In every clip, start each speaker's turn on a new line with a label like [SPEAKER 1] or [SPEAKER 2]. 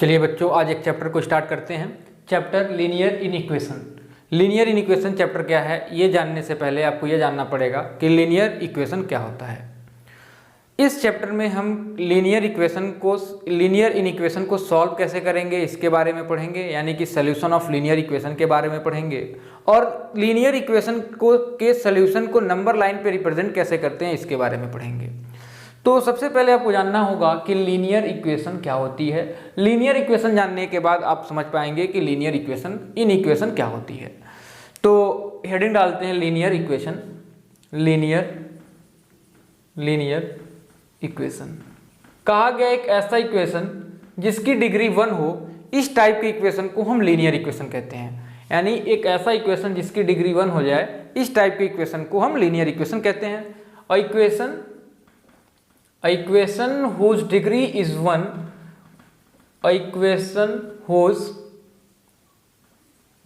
[SPEAKER 1] चलिए बच्चों, आज एक चैप्टर को स्टार्ट करते हैं। Chapter linear in equation. Linear in equation chapter क्या है, ये जानने से पहले आपको ये जानना पड़ेगा कि लीनियर इक्वेशन क्या होता है। इस चैप्टर में हम लीनियर इन इक्वेशन को सॉल्व कैसे करेंगे इसके बारे में पढ़ेंगे, यानी कि सोल्यूशन ऑफ लीनियर इक्वेशन के बारे में पढ़ेंगे, और लीनियर इक्वेशन के सोल्यूशन को नंबर लाइन पे रिप्रेजेंट कैसे करते हैं इसके बारे में पढ़ेंगे। तो सबसे पहले आपको जानना होगा कि लीनियर इक्वेशन क्या होती है। लीनियर इक्वेशन जानने के बाद आप समझ पाएंगे कि लीनियर इक्वेशन इन इक्वेशन क्या होती है। तो हेडिंग डालते हैं लीनियर इक्वेशन। लीनियर इक्वेशन कहा गया एक ऐसा इक्वेशन जिसकी डिग्री 1 हो, इस टाइप के इक्वेशन को हम लीनियर इक्वेशन कहते हैं। यानी एक ऐसा इक्वेशन जिसकी डिग्री 1 हो जाए, इस टाइप के इक्वेशन को हम लीनियर इक्वेशन कहते हैं। और equation whose degree is 1, equation whose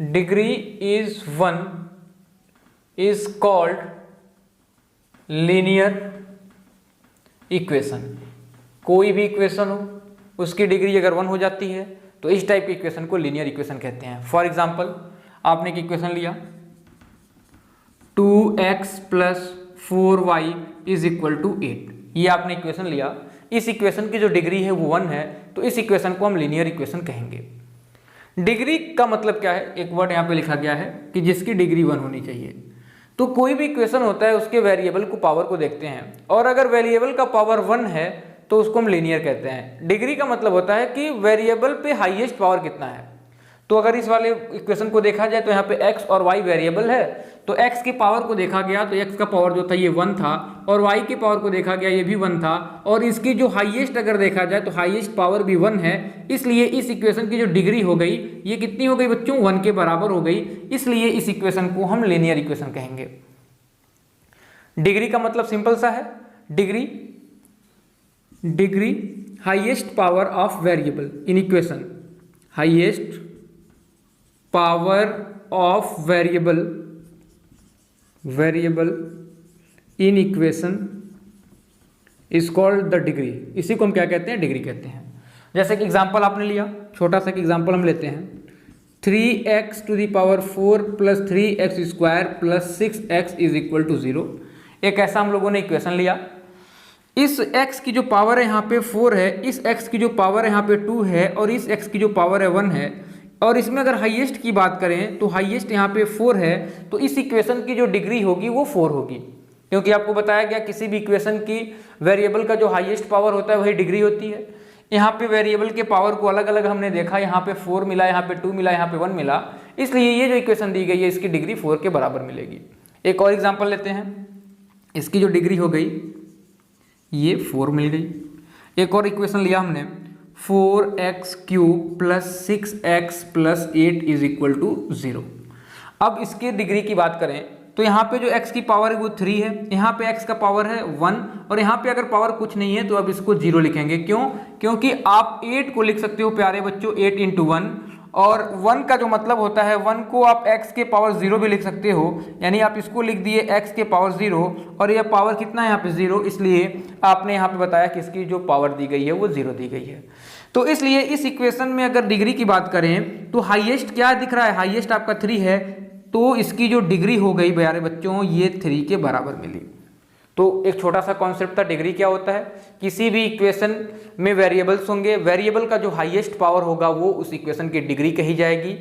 [SPEAKER 1] degree is 1 is called linear equation. कोई भी इक्वेशन हो, उसकी डिग्री अगर 1 हो जाती है तो इस टाइप की इक्वेशन को लीनियर इक्वेशन कहते हैं। फॉर एग्जाम्पल, आपने एक इक्वेशन लिया 2x + 4y = 8, ये आपने इक्वेशन लिया। इस इक्वेशन की जो डिग्री है वो 1 है, तो इस इक्वेशन को हम लीनियर इक्वेशन कहेंगे। डिग्री का मतलब क्या है, एक वर्ड यहाँ पे लिखा गया है कि जिसकी डिग्री 1 होनी चाहिए। तो कोई भी इक्वेशन होता है, उसके वेरिएबल को पावर को देखते हैं, और अगर वेरिएबल का पावर 1 है तो उसको हम लीनियर कहते हैं। डिग्री का मतलब होता है कि वेरिएबल पे हाईएस्ट पावर कितना है। तो अगर इस वाले इक्वेशन को देखा जाए तो यहाँ पे x और y वेरिएबल है, तो x की पावर को देखा गया तो x का पावर जो था ये 1 था, और y की पावर को देखा गया ये भी 1 था, और इसकी जो हाईएस्ट अगर देखा जाए तो हाईएस्ट पावर भी 1 है। इसलिए इस इक्वेशन की जो डिग्री हो गई ये कितनी हो गई बच्चों, 1 के बराबर हो गई। इसलिए इस इक्वेशन को हम लीनियर इक्वेशन कहेंगे। डिग्री का मतलब सिंपल सा है, degree highest power of variable in equation, highest power of variable in equation is called the degree. इसी को हम क्या कहते हैं, डिग्री कहते हैं। जैसे कि एग्जांपल आपने लिया, छोटा सा एग्जांपल हम लेते हैं 3x to the power 4 + 3x² + 6x = 0। एक ऐसा हम लोगों ने इक्वेशन लिया। इस x की जो पावर है यहाँ पे 4 है, इस x की जो पावर है यहाँ पे 2 है, और इस x की जो पावर है 1 है, और इसमें अगर हाईएस्ट की बात करें तो हाईएस्ट यहाँ पे 4 है, तो इस इक्वेशन की जो डिग्री होगी वो 4 होगी। क्योंकि आपको बताया गया किसी भी इक्वेशन की वेरिएबल का जो हाईएस्ट पावर होता है वही डिग्री होती है। यहाँ पे वेरिएबल के पावर को अलग अलग हमने देखा, यहाँ पे 4 मिला, यहाँ पे 2 मिला, यहाँ पे 1 मिला, इसलिए ये जो इक्वेशन दी गई है इसकी डिग्री 4 के बराबर मिलेगी। एक और एग्जाम्पल लेते हैं, इसकी जो डिग्री हो गई ये 4 मिल गई। एक और इक्वेशन लिया हमने 4x³ + 6x + 8 = 0। अब इसके डिग्री की बात करें तो यहाँ पे जो x की पावर है वो 3 है, यहाँ पे x का पावर है 1, और यहाँ पे अगर पावर कुछ नहीं है तो अब इसको 0 लिखेंगे। क्यों? क्योंकि आप 8 को लिख सकते हो प्यारे बच्चों 8 × 1, और 1 का जो मतलब होता है 1 को आप x के पावर 0 भी लिख सकते हो, यानी आप इसको लिख दिए x के पावर 0, और यह पावर कितना है यहाँ पे 0, इसलिए आपने यहाँ पे बताया कि इसकी जो पावर दी गई है वो 0 दी गई है। तो इसलिए इस इक्वेशन में अगर डिग्री की बात करें तो हाईएस्ट क्या दिख रहा है, हाईएस्ट आपका 3 है, तो इसकी जो डिग्री हो गई प्यारे बच्चों ये 3 के बराबर मिली। तो एक छोटा सा कॉन्सेप्ट था, डिग्री क्या होता है, किसी भी इक्वेशन में वेरिएबल्स होंगे, वेरिएबल का जो हाईएस्ट पावर होगा वो उस इक्वेशन की डिग्री कही जाएगी।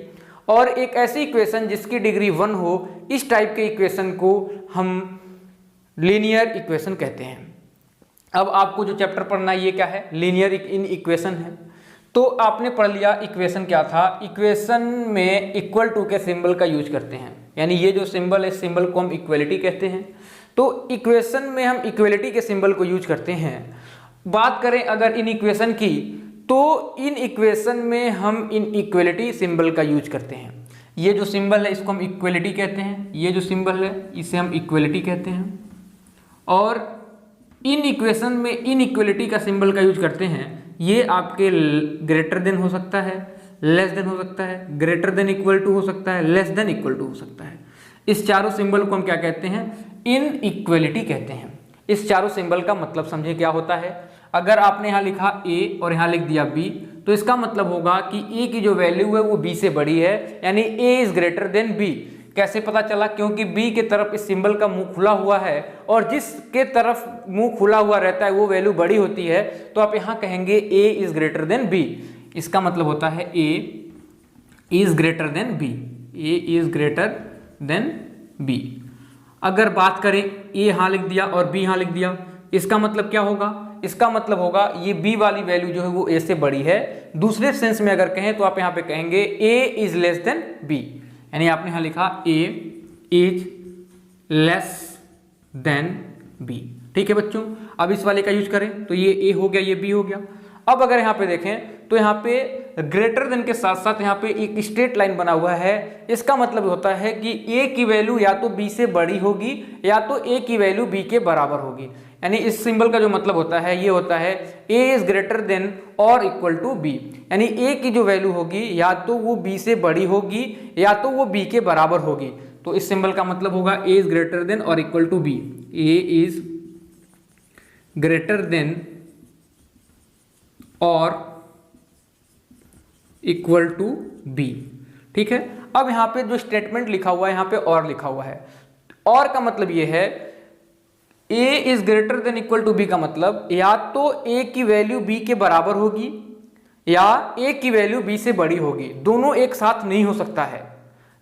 [SPEAKER 1] और एक ऐसी इक्वेशन जिसकी डिग्री 1 हो, इस टाइप के इक्वेशन को हम लीनियर इक्वेशन कहते हैं। अब आपको जो चैप्टर पढ़ना है ये क्या है, लीनियर इन इक्वेशन है। तो आपने पढ़ लिया इक्वेशन क्या था। इक्वेशन में इक्वल टू के सिंबल का यूज करते हैं, यानी ये जो सिंबल है, इस सिंबल को हम इक्वलिटी कहते हैं। तो इक्वेशन में हम इक्वलिटी के सिंबल को यूज करते हैं। बात करें अगर इन इक्वेशन की, तो इन इक्वेशन में हम इन इक्वलिटी सिंबल का यूज करते हैं। ये जो सिंबल है इसको हम इक्वलिटी कहते हैं, ये जो सिंबल है इसे हम इक्वलिटी कहते हैं। और इन इक्वेशन में इन इक्वलिटी का सिंबल का यूज करते हैं, ये आपके ग्रेटर देन हो सकता है, लेस देन हो सकता है, ग्रेटर देन इक्वल टू हो सकता है, लेस देन इक्वल टू हो सकता है। इस चारों सिंबल को हम क्या कहते हैं, इन इक्वलिटी कहते हैं। इस चारों सिंबल का मतलब समझे क्या होता है। अगर आपने यहाँ लिखा A और यहाँ लिख दिया B, तो इसका मतलब होगा कि ए की जो वैल्यू है वो बी से बड़ी है, यानी ए इज ग्रेटर देन बी। कैसे पता चला? क्योंकि बी के तरफ इस सिंबल का मुंह खुला हुआ है और जिसके तरफ मुंह खुला हुआ रहता है वो वैल्यू बड़ी होती है, तो आप यहां कहेंगे A is greater than B. इसका मतलब होता है A is greater than B, A is greater than B. अगर बात करें ए यहां लिख दिया और बी यहां लिख दिया, इसका मतलब क्या होगा? इसका मतलब होगा ये बी वाली वैल्यू जो है वो ए से बड़ी है। दूसरे सेंस में अगर कहें तो आप यहां पे कहेंगे A is less than B, यानी आपने यहां लिखा ए इज लेस देन बी। ठीक है बच्चों, अब इस वाले का यूज करें तो ये ए हो गया, ये बी हो गया। अब अगर यहां पे देखें तो यहाँ पे ग्रेटर देन के साथ साथ यहाँ पे एक स्ट्रेट लाइन बना हुआ है। इसका मतलब होता है कि ए की वैल्यू या तो बी से बड़ी होगी या तो ए की वैल्यू बी के बराबर होगी। यानी इस सिंबल का जो मतलब होता है ये होता है ए इज ग्रेटर देन और इक्वल टू बी, यानी ए की जो वैल्यू होगी या तो वो बी से बड़ी होगी या तो वो बी के बराबर होगी। तो इस सिंबल का मतलब होगा ए इज ग्रेटर देन और equal to B, A is greater than और इक्वल टू बी। ठीक है, अब यहां पे जो स्टेटमेंट लिखा हुआ है यहां पे और लिखा हुआ है। और का मतलब ये है A is greater than equal to B का मतलब या तो ए की वैल्यू बी के बराबर होगी या ए की वैल्यू बी से बड़ी होगी। दोनों एक साथ नहीं हो सकता है,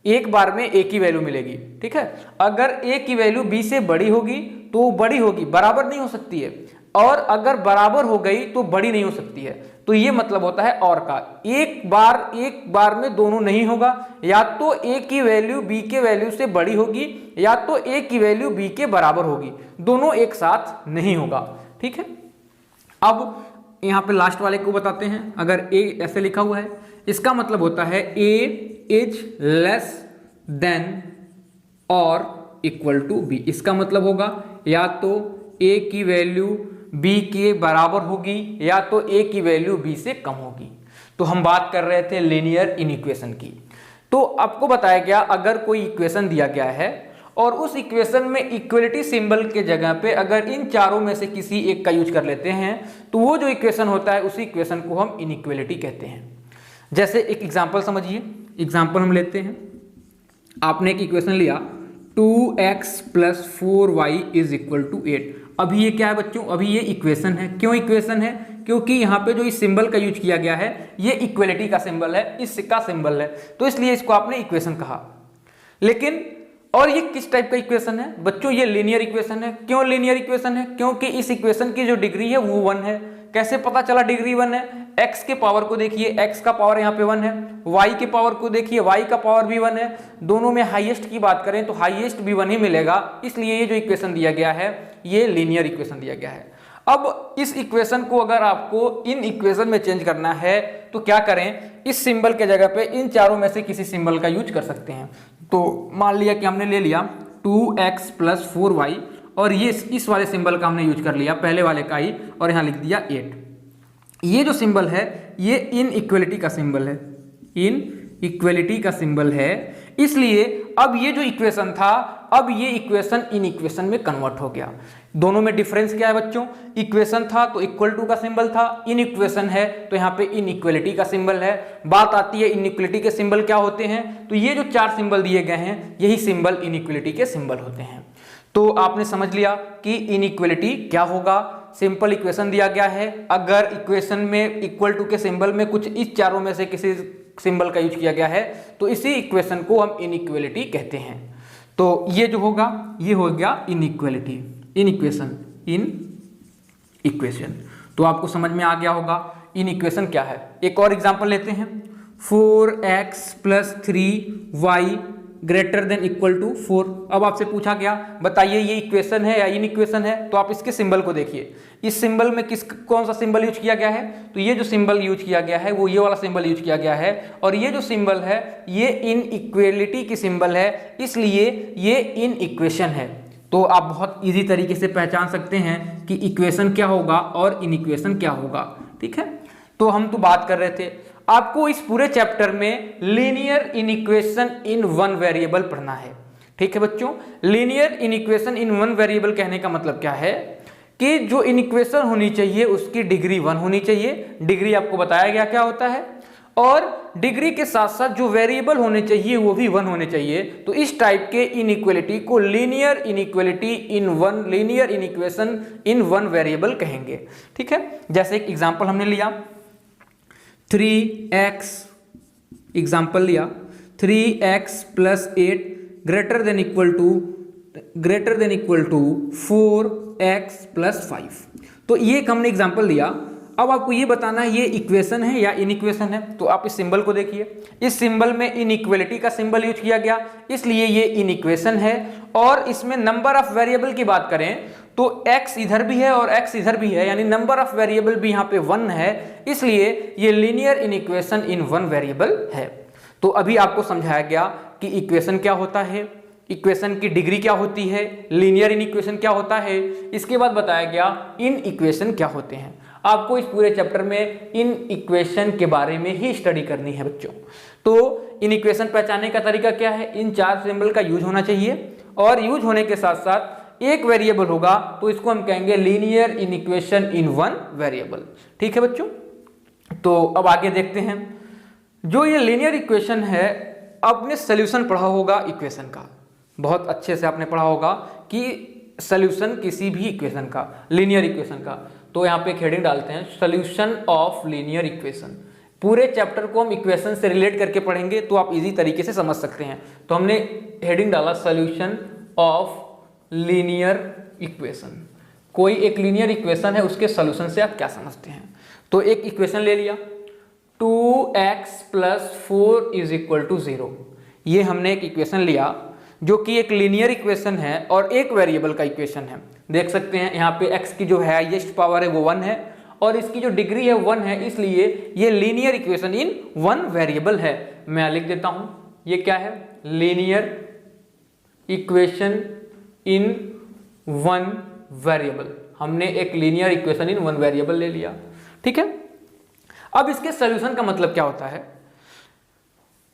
[SPEAKER 1] एक बार में ए की वैल्यू मिलेगी। ठीक है, अगर ए की वैल्यू बी से बड़ी होगी तो बड़ी होगी, बराबर नहीं हो सकती है, और अगर बराबर हो गई तो बड़ी नहीं हो सकती है। तो ये मतलब होता है और का, एक बार में दोनों नहीं होगा, या तो ए की वैल्यू बी के वैल्यू से बड़ी होगी या तो ए की वैल्यू बी के बराबर होगी, दोनों एक साथ नहीं होगा। ठीक है, अब यहां पे लास्ट वाले को बताते हैं। अगर ए ऐसे लिखा हुआ है, इसका मतलब होता है ए इज लेस देन और इक्वल टू बी। इसका मतलब होगा या तो ए की वैल्यू बी के बराबर होगी या तो ए की वैल्यू बी से कम होगी। तो हम बात कर रहे थे लीनियर इनइक्वेशन की। तो आपको बताया गया अगर कोई इक्वेशन दिया गया है और उस इक्वेशन में इक्वलिटी सिंबल के जगह पे अगर इन चारों में से किसी एक का यूज कर लेते हैं तो वो जो इक्वेशन होता है उसी इक्वेशन को हम इनइक्वलिटी कहते हैं। जैसे एक एग्जांपल समझिए, एग्जांपल हम लेते हैं। आपने एक इक्वेशन लिया 2x + 4y = 8। अभी ये क्या है बच्चों? अभी ये इक्वेशन है। क्यों इक्वेशन है? क्योंकि यहाँ पे जो इस सिंबल का यूज किया गया है ये इक्वलिटी का सिंबल है, इसका सिंबल है, तो इसलिए इसको आपने इक्वेशन कहा। लेकिन और ये किस टाइप का इक्वेशन है बच्चों? ये लीनियर इक्वेशन है। क्यों लीनियर इक्वेशन है? क्योंकि इस इक्वेशन की जो डिग्री है वो 1 है। कैसे पता चला डिग्री 1 है? x के पावर को देखिए, x का पावर यहाँ पे 1 है, y के पावर को देखिए, y का पावर भी 1 है। दोनों में हाईएस्ट की बात करें तो हाईएस्ट भी 1 ही मिलेगा, इसलिए ये जो इक्वेशन दिया गया है ये लीनियर इक्वेशन दिया गया है। अब इस इक्वेशन को अगर आपको इन इक्वेशन में चेंज करना है तो क्या करें? इस सिंबल के जगह पे इन चारों में से किसी सिंबल का यूज कर सकते हैं। तो मान लिया कि हमने ले लिया 2x + 4y और ये इस वाले सिंबल का हमने यूज कर लिया, पहले वाले का ही, और यहाँ लिख दिया 8। ये जो सिंबल है ये इनइक्वलिटी का सिंबल है, इनइक्वलिटी का सिंबल है, इसलिए अब ये जो इक्वेशन था अब ये इक्वेशन इन इक्वेशन में कन्वर्ट हो गया। दोनों में डिफरेंस क्या है बच्चों? इक्वेशन था तो इक्वल टू का सिंबल था, इन इक्वेशन है तो यहाँ पे इनइक्वलिटी का सिंबल है। बात आती है इनइक्वलिटी के सिंबल क्या होते हैं, तो ये जो 4 सिंबल दिए गए हैं यही सिंबल इनइक्वलिटी के सिंबल होते हैं। तो आपने समझ लिया कि इनइक्वलिटी क्या होगा। सिंपल इक्वेशन दिया गया है, अगर इक्वेशन में इक्वल टू के सिंबल में कुछ इस चारों में से किसी सिंबल का यूज किया गया है तो इसी इक्वेशन को हम इनइक्वलिटी कहते हैं। तो ये जो होगा ये हो गया इनइक्वलिटी, इनइक्वेशन, इनइक्वेशन। तो आपको समझ में आ गया होगा इनइक्वेशन क्या है। एक और एग्जांपल लेते हैं, 4x + 3y > 4। अब आपसे पूछा गया बताइए ये इक्वेशन है या इनइक्वेशन है, तो आप इसके सिंबल को देखिए। इस सिंबल में कौन सा सिंबल यूज किया गया है? तो ये जो सिंबल यूज किया गया है वो ये वाला सिंबल यूज किया गया है, और ये जो सिंबल है ये इनइक्वलिटी की सिंबल है, इसलिए ये इनइक्वेशन है। तो आप बहुत इजी तरीके से पहचान सकते हैं कि इक्वेशन क्या होगा और इनइक्वेशन क्या होगा। ठीक है, तो हम तो बात कर रहे थे आपको इस पूरे चैप्टर में लीनियर इनइक्वेशन इन 1 वेरिएबल पढ़ना है। ठीक है बच्चों, लीनियर इनइक्वेशन इन 1 वेरिएबल कहने का मतलब क्या है कि जो इनइक्वेशन होनी चाहिए उसकी डिग्री 1 होनी चाहिए। डिग्री आपको बताया गया क्या होता है, और डिग्री के साथ साथ जो वेरिएबल होने चाहिए वो भी 1 होने चाहिए। तो इस टाइप के इनइक्वालिटी को linear inequality in one, linear inequation in one variable कहेंगे। ठीक है, जैसे एक एग्जांपल हमने लिया 3x, एग्जांपल लिया 3x + 8 greater than equal to 4x + 5। तो ये एक हमने एग्जांपल दिया। अब आपको ये बताना है ये इक्वेशन है या इनइक्वेशन है। तो आप इस सिंबल को देखिए, इस सिंबल में इनइक्वालिटी का सिंबल यूज किया गया, इसलिए ये इनइक्वेशन है। और इसमें नंबर ऑफ वेरिएबल की बात करें तो x इधर भी है और x इधर भी है, यानी नंबर ऑफ वेरिएबल भी यहाँ पे 1 है, इसलिए ये linear inequation in one variable है। तो अभी आपको समझाया गया कि इक्वेशन क्या होता है, इक्वेशन की डिग्री क्या होती है, लीनियर इनइक्वेशन क्या होता है, इसके बाद बताया गया इन इक्वेशन क्या होते हैं। आपको इस पूरे चैप्टर में इन इक्वेशन के बारे में ही स्टडी करनी है बच्चों। तो इन इक्वेशन पहचानने का तरीका क्या है, इन 4 सिंबल का यूज होना चाहिए, और यूज होने के साथ साथ एक वेरिएबल होगा तो इसको हम कहेंगे linear inequation in one variable. ठीक है बच्चों, तो अब आगे देखते हैं। जो ये लीनियर इक्वेशन है, आपने सोल्यूशन पढ़ा होगा इक्वेशन का, बहुत अच्छे से आपने पढ़ा होगा कि सोल्यूशन किसी भी इक्वेशन का, लीनियर इक्वेशन का। तो यहाँ पे एक हेडिंग डालते हैं सोल्यूशन ऑफ लीनियर इक्वेशन। पूरे चैप्टर को हम इक्वेशन से रिलेट करके पढ़ेंगे तो आप इजी तरीके से समझ सकते हैं। तो हमने हेडिंग डाला सोल्यूशन ऑफ लीनियर इक्वेशन। कोई एक लीनियर इक्वेशन है, उसके सोल्यूशन से आप क्या समझते हैं। तो एक इक्वेशन ले लिया 2x + 4 = 0। ये हमने एक इक्वेशन लिया जो कि एक लीनियर इक्वेशन है और एक वेरिएबल का इक्वेशन है। देख सकते हैं यहाँ पे x की जो हाईएस्ट पावर है वो 1 है और इसकी जो डिग्री है 1 है, इसलिए ये linear equation in one variable है। मैं लिख देता हूं, ये क्या है, linear equation in one variable. हमने एक linear equation in one variable ले लिया। ठीक है, अब इसके सॉल्यूशन का मतलब क्या होता है,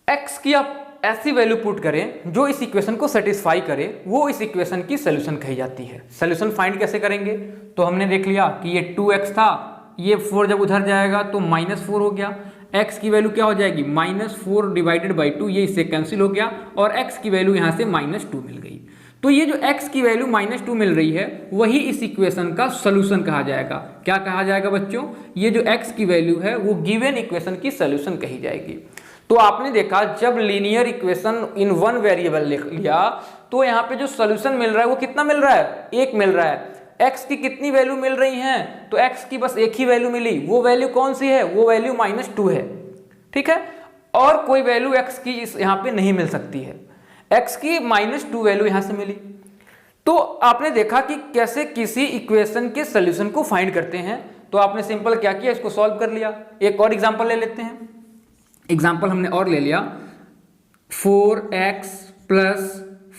[SPEAKER 1] x की आप ऐसी वैल्यू पुट करें जो इस इक्वेशन को सेटिस्फाई करे, वो इस इक्वेशन की सॉल्यूशन कही जाती है। सॉल्यूशन फाइंड कैसे करेंगे, तो हमने देख लिया कि ये 2x था, ये 4 जब उधर जाएगा तो -4 हो गया। x की वैल्यू क्या हो जाएगी, -4 / 2, ये इससे कैंसिल हो गया और x की वैल्यू यहाँ से -2 मिल गई। तो ये जो x की वैल्यू -2 मिल रही है वही इस इक्वेशन का सॉल्यूशन कहा जाएगा। क्या कहा जाएगा बच्चों, ये जो x की वैल्यू है वो गिवन इक्वेशन की सॉल्यूशन कही जाएगी। तो आपने देखा जब linear equation in one variable लिया तो यहाँ पे जो सॉल्यूशन मिल रहा है वो कितना मिल रहा है, 1 मिल रहा है। x की कितनी वैल्यू मिल रही हैं, तो x की बस एक ही वैल्यू मिली, वो वैल्यू कौन सी है, वो वैल्यू -2 है। ठीक है, और कोई वैल्यू x की यहाँ पे नहीं मिल सकती है, x की -2 वैल्यू यहाँ से मिली। तो आपने देखा कि कैसे किसी इक्वेशन के सोल्यूशन को फाइंड करते हैं। तो आपने सिंपल क्या किया, इसको सॉल्व कर लिया। एक और एग्जांपल ले लेते हैं, एग्जांपल हमने और ले लिया 4x +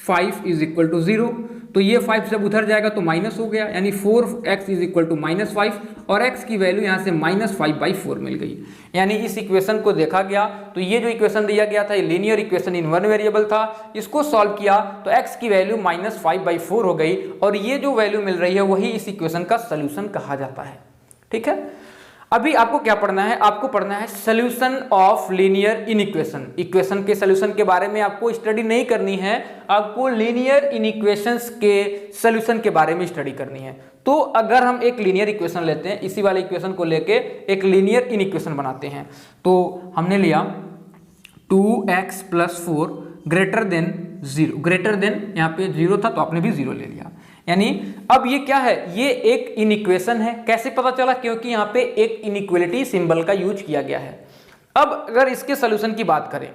[SPEAKER 1] 5 = 0। तो ये 5 जब उधर जाएगा तो माइनस हो गया, यानी 4x = -5 और x की वैल्यू यहाँ से -5/4 मिल गई। यानी इस इक्वेशन को देखा गया तो ये जो इक्वेशन दिया गया था ये linear equation in one variable था, इसको सॉल्व किया तो x की वैल्यू -5/4 हो गई और ये जो वैल्यू मिल रही है वही इस इक्वेशन का सोल्यूशन कहा जाता है। ठीक है, अभी आपको क्या पढ़ना है, आपको पढ़ना है solution of linear inequation. Equation के सोल्यूशन के बारे में आपको स्टडी नहीं करनी है, आपको लीनियर इनइक्वेशंस के सोल्यूशन के बारे में स्टडी करनी है। तो अगर हम एक लीनियर इक्वेशन लेते हैं, इसी वाले इक्वेशन को लेके एक लीनियर इनइक्वेशन बनाते हैं। तो हमने लिया 2x + 4 greater then 0, greater than यहाँ पे 0 था तो आपने भी 0 ले लिया। यानी अब ये क्या है, ये एक इनइक्वेशन है। कैसे पता चला, क्योंकि यहाँ पे एक इनइक्वालिटी सिंबल का यूज किया गया है। अब अगर इसके सोल्यूशन की बात करें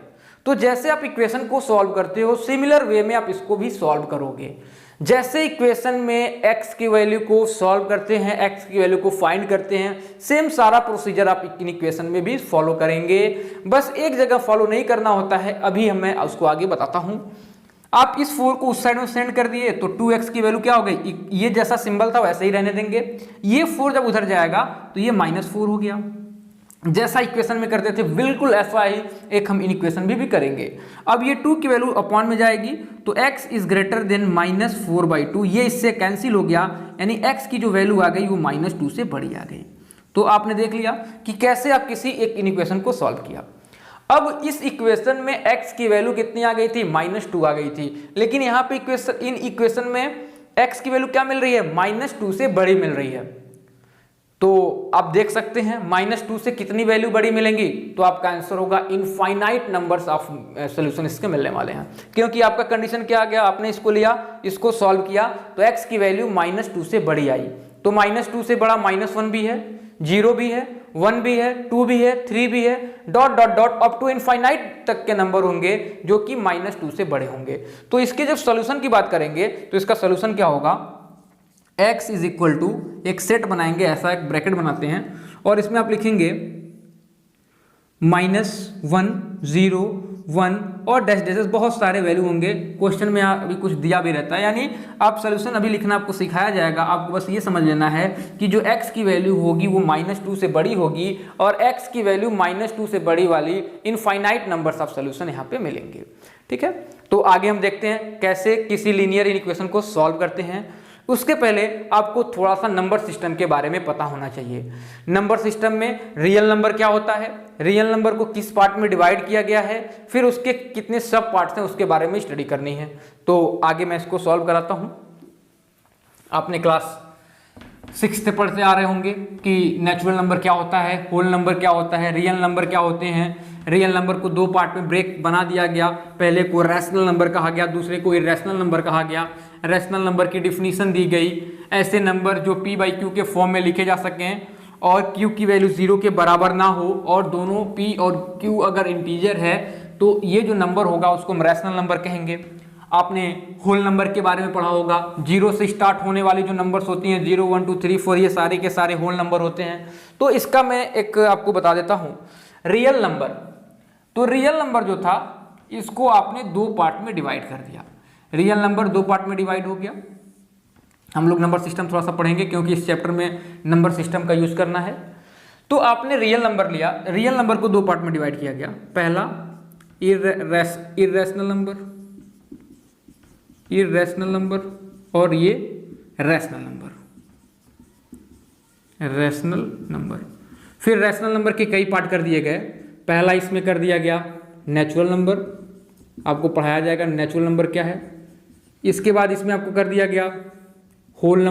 [SPEAKER 1] तो जैसे आप इक्वेशन को सॉल्व करते हो सिमिलर वे में आप इसको भी सॉल्व करोगे। जैसे इक्वेशन में x की वैल्यू को सॉल्व करते हैं, x की वैल्यू को फाइंड करते हैं, सेम सारा प्रोसीजर आप इन इक्वेशन में भी फॉलो करेंगे। बस एक जगह फॉलो नहीं करना होता है, अभी मैं उसको आगे बताता हूं। आप इस 4 को उस साइड में सेंड कर दिए तो 2x की वैल्यू क्या हो गई, ये जैसा सिंबल था वैसे ही रहने देंगे। ये 4 जब उधर जाएगा तो ये -4 हो गया। जैसा इक्वेशन में करते थे बिल्कुल ऐसा ही एक हम इन इक्वेशन में भी करेंगे। अब ये 2 की वैल्यू अपॉन में जाएगी तो x इज ग्रेटर देन -4/2, ये इससे कैंसिल हो गया, यानी x की जो वैल्यू आ गई वो -2 से बड़ी आ गई। तो आपने देख लिया कि कैसे आप किसी एक इन इक्वेशन को सॉल्व किया। अब इस इक्वेशन में x की वैल्यू कितनी आ गई थी, -2 आ गई थी, लेकिन यहाँ पे इन इक्वेशन में x की वैल्यू क्या मिल रही है, -2 से बड़ी मिल रही है। तो आप देख सकते हैं -2 से कितनी वैल्यू बड़ी मिलेंगी, तो आपका आंसर होगा इनफाइनाइट नंबर्स ऑफ सॉल्यूशन इसके मिलने वाले हैं, क्योंकि आपका कंडीशन क्या आ गया, आपने इसको लिया, इसको सॉल्व किया तो x की वैल्यू -2 से बड़ी आई। तो -2 से बड़ा -1 भी है, 0 भी है, 1 भी है, 2 भी है, 3 भी है, dot dot dot up to infinite तक के नंबर होंगे जो कि -2 से बड़े होंगे। तो इसके जब सॉल्यूशन की बात करेंगे तो इसका सॉल्यूशन क्या होगा, x इज इक्वल टू, एक सेट बनाएंगे, ऐसा एक ब्रैकेट बनाते हैं और इसमें आप लिखेंगे -1, 0, 1 और डैश डैशेस, बहुत सारे वैल्यू होंगे। क्वेश्चन में अभी कुछ दिया भी रहता है, यानी आप सॉल्यूशन अभी लिखना आपको सिखाया जाएगा, आपको बस ये समझ लेना है कि जो x की वैल्यू होगी वो -2 से बड़ी होगी और x की वैल्यू -2 से बड़ी वाली इनफाइनाइट नंबर्स ऑफ सॉल्यूशन यहाँ पे मिलेंगे। ठीक है, तो आगे हम देखते हैं कैसे किसी लीनियर इक्वेशन को सॉल्व करते हैं। उसके पहले आपको थोड़ा सा नंबर सिस्टम के बारे में पता होना चाहिए। नंबर सिस्टम में रियल नंबर क्या होता है, रियल नंबर को किस पार्ट में डिवाइड किया गया है, फिर उसके कितने सब पार्ट्स हैं उसके बारे में स्टडी करनी है। तो आगे मैं इसको सॉल्व कराता हूं। आपने क्लास 6 से पढ़ते आ रहे होंगे कि नेचुरल नंबर क्या होता है, होल नंबर क्या होता है, रियल नंबर क्या होते हैं। रियल नंबर को 2 पार्ट में ब्रेक बना दिया गया, पहले को रैशनल नंबर कहा गया, दूसरे को इरेशनल नंबर कहा गया। रैशनल नंबर की डिफिनीशन दी गई, ऐसे नंबर जो p/q के फॉर्म में लिखे जा सकें और q की वैल्यू 0 के बराबर ना हो और दोनों p और q अगर इंटीजर है तो ये जो नंबर होगा उसको हम रैशनल नंबर कहेंगे। आपने होल नंबर के बारे में पढ़ा होगा, 0 से स्टार्ट होने वाली जो नंबर्स होती हैं 0, 1, 2, 3, 4 ये सारे के सारे होल नंबर होते हैं। तो इसका मैं एक आपको बता देता हूँ। रियल नंबर, तो रियल नंबर जो था इसको आपने 2 पार्ट में डिवाइड कर दिया। रियल नंबर 2 पार्ट में डिवाइड हो गया। हम लोग नंबर सिस्टम थोड़ा सा पढ़ेंगे क्योंकि इस चैप्टर में नंबर सिस्टम का यूज करना है। तो आपने रियल नंबर लिया, रियल नंबर को 2 पार्ट में डिवाइड किया गया। पहला इरेशनल नंबर और ये रैशनल नंबर। फिर रैशनल नंबर के कई पार्ट कर दिए गए। पहला इसमें कर दिया गया नेचुरल नंबर, आपको पढ़ाया जाएगा नेचुरल नंबर क्या है। इसके बाद इसमें आपको कर दिया गया होल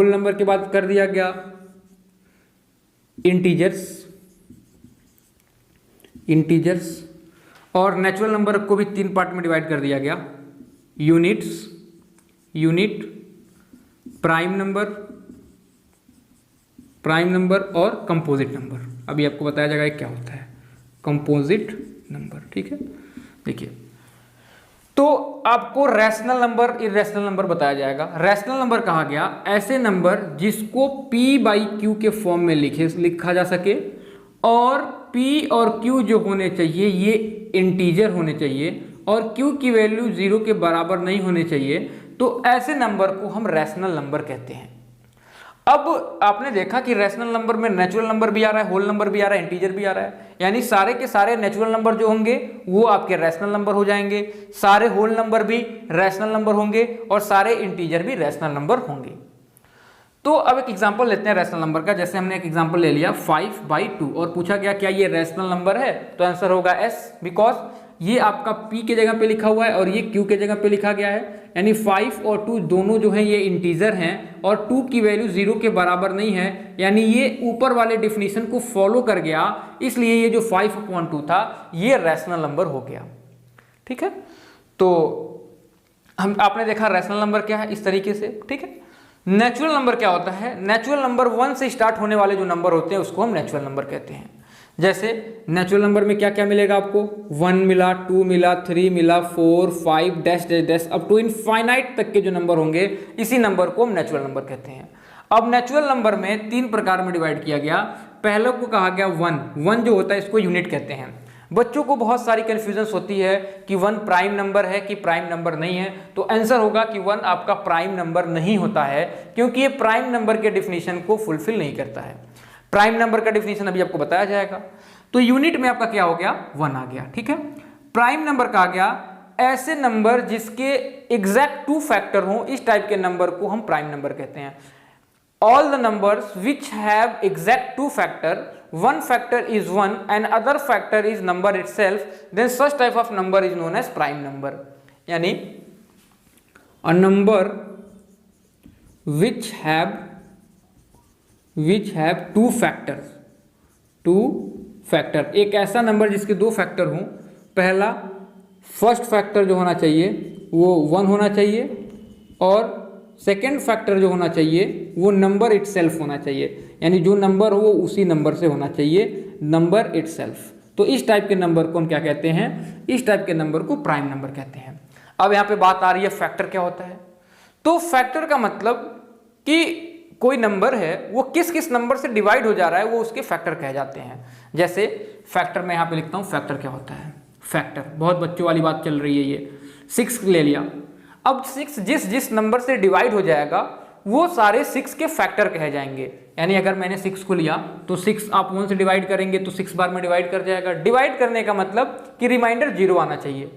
[SPEAKER 1] नंबर के बाद कर दिया गया इंटीजर्स और नेचुरल नंबर को भी 3 पार्ट में डिवाइड कर दिया गया, यूनिट, प्राइम नंबर और कंपोजिट नंबर। अभी आपको बताया जाएगा क्या होता है कंपोजिट नंबर। ठीक है, देखिए तो आपको रैशनल नंबर, इरेशनल नंबर बताया जाएगा। रैशनल नंबर कहा गया ऐसे नंबर जिसको p/q के फॉर्म में लिखा जा सके और p और q जो होने चाहिए ये इंटीजर होने चाहिए और q की वैल्यू 0 के बराबर नहीं होने चाहिए, तो ऐसे नंबर को हम रैशनल नंबर कहते हैं। अब आपने देखा कि रैशनल नंबर में नेचुरल नंबर भी आ रहा है, होल नंबर भी आ रहा है, इंटीजर भी आ रहा है, यानी सारे के सारे नेचुरल नंबर जो होंगे वो आपके रैशनल नंबर हो जाएंगे, सारे होल नंबर भी रैशनल नंबर होंगे और सारे इंटीजर भी रैशनल नंबर होंगे। तो अब एक एग्जांपल लेते हैं रैशनल नंबर का। जैसे हमने एक एग्जांपल ले लिया 5/2 और पूछा गया क्या ये रैशनल नंबर है, तो आंसर होगा S, बिकॉज ये आपका p के जगह पे लिखा हुआ है और ये q के जगह पे लिखा गया है, यानी 5 और 2 दोनों जो है ये इंटीजर हैं और 2 की वैल्यू 0 के बराबर नहीं है, यानी ये ऊपर वाले डिफिनीशन को फॉलो कर गया, इसलिए ये जो 5/2 था ये रैशनल नंबर हो गया। ठीक है, तो आपने देखा रैशनल नंबर क्या है इस तरीके से। ठीक है, नेचुरल नंबर क्या होता है, नेचुरल नंबर 1 से स्टार्ट होने वाले जो नंबर होते हैं उसको हम नेचुरल नंबर कहते हैं। जैसे नेचुरल नंबर में क्या क्या मिलेगा आपको, 1 मिला, 2 मिला, 3 मिला, 4, 5 dash dash dash up to infinite तक के जो नंबर होंगे इसी नंबर को हम नेचुरल नंबर कहते हैं। अब नेचुरल नंबर में 3 प्रकार में डिवाइड किया गया। पहले को कहा गया 1 जो होता है इसको यूनिट कहते हैं। बच्चों को बहुत सारी कंफ्यूजन होती है कि 1 प्राइम नंबर है कि प्राइम नंबर नहीं है, तो आंसर होगा कि 1 आपका प्राइम नंबर नहीं होता है क्योंकि ये प्राइम नंबर के डिफिनीशन को फुलफिल नहीं करता है। प्राइम नंबर का डेफिनेशन अभी आपको बताया जाएगा। तो यूनिट में आपका क्या हो गया, 1 आ गया, ठीक है। प्राइम नंबर का आ गया ऐसे नंबर जिसके एग्जैक्ट 2 फैक्टर हो, इस टाइप के नंबर को हम प्राइम नंबर कहते हैं। All the numbers which have exact 2 factor, one factor is 1 and other factor is number itself, then such type of number is known as prime number। यानी a number which have 2 factors, 2 factor, एक ऐसा number जिसके 2 factor हों। पहला first factor जो होना चाहिए वो 1 होना चाहिए और सेकेंड फैक्टर जो होना चाहिए वो नंबर इटसेल्फ होना चाहिए, यानी जो नंबर हो वो उसी नंबर से होना चाहिए, नंबर इटसेल्फ। तो इस टाइप के नंबर को हम क्या कहते हैं, इस टाइप के नंबर को प्राइम नंबर कहते हैं। अब यहाँ पे बात आ रही है फैक्टर क्या होता है। तो फैक्टर का मतलब कि कोई नंबर है वो किस किस नंबर से डिवाइड हो जा रहा है, वो उसके फैक्टर कहे जाते हैं। जैसे फैक्टर मैं यहाँ पे लिखता हूँ, फैक्टर क्या होता है। फैक्टर बहुत बच्चों वाली बात चल रही है, ये 6 ले लिया। अब 6 जिस जिस नंबर से डिवाइड हो जाएगा वो सारे 6 के फैक्टर कहे जाएंगे। यानी अगर मैंने 6 को लिया तो 6 आप 1 से डिवाइड करेंगे तो 6 बार में डिवाइड कर जाएगा। डिवाइड करने का मतलब कि रिमाइंडर 0 आना चाहिए।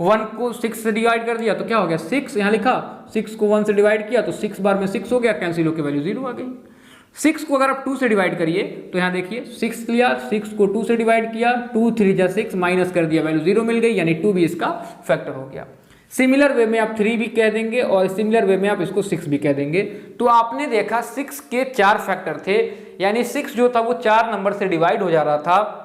[SPEAKER 1] 1 को 6 से डिवाइड कर दिया तो क्या हो गया 6, यहाँ लिखा 6 को 1 से डिवाइड किया तो 6 बार में 6 हो गया, कैंसिल होकर वैल्यू 0 आ गई। 6 को अगर आप 2 से डिवाइड करिए तो यहाँ देखिए 6 लिया, 6 को 2 से डिवाइड किया, 2 3 जा 6 माइनस कर दिया, वैल्यू 0 मिल गई, यानी 2 भी इसका फैक्टर हो गया। सिमिलर वे में आप 3 भी कह देंगे और सिमिलर वे में आप इसको 6 भी कह देंगे। तो आपने देखा 6 के 4 फैक्टर थे, यानी 6 जो था वो 4 नंबर से डिवाइड हो जा रहा था।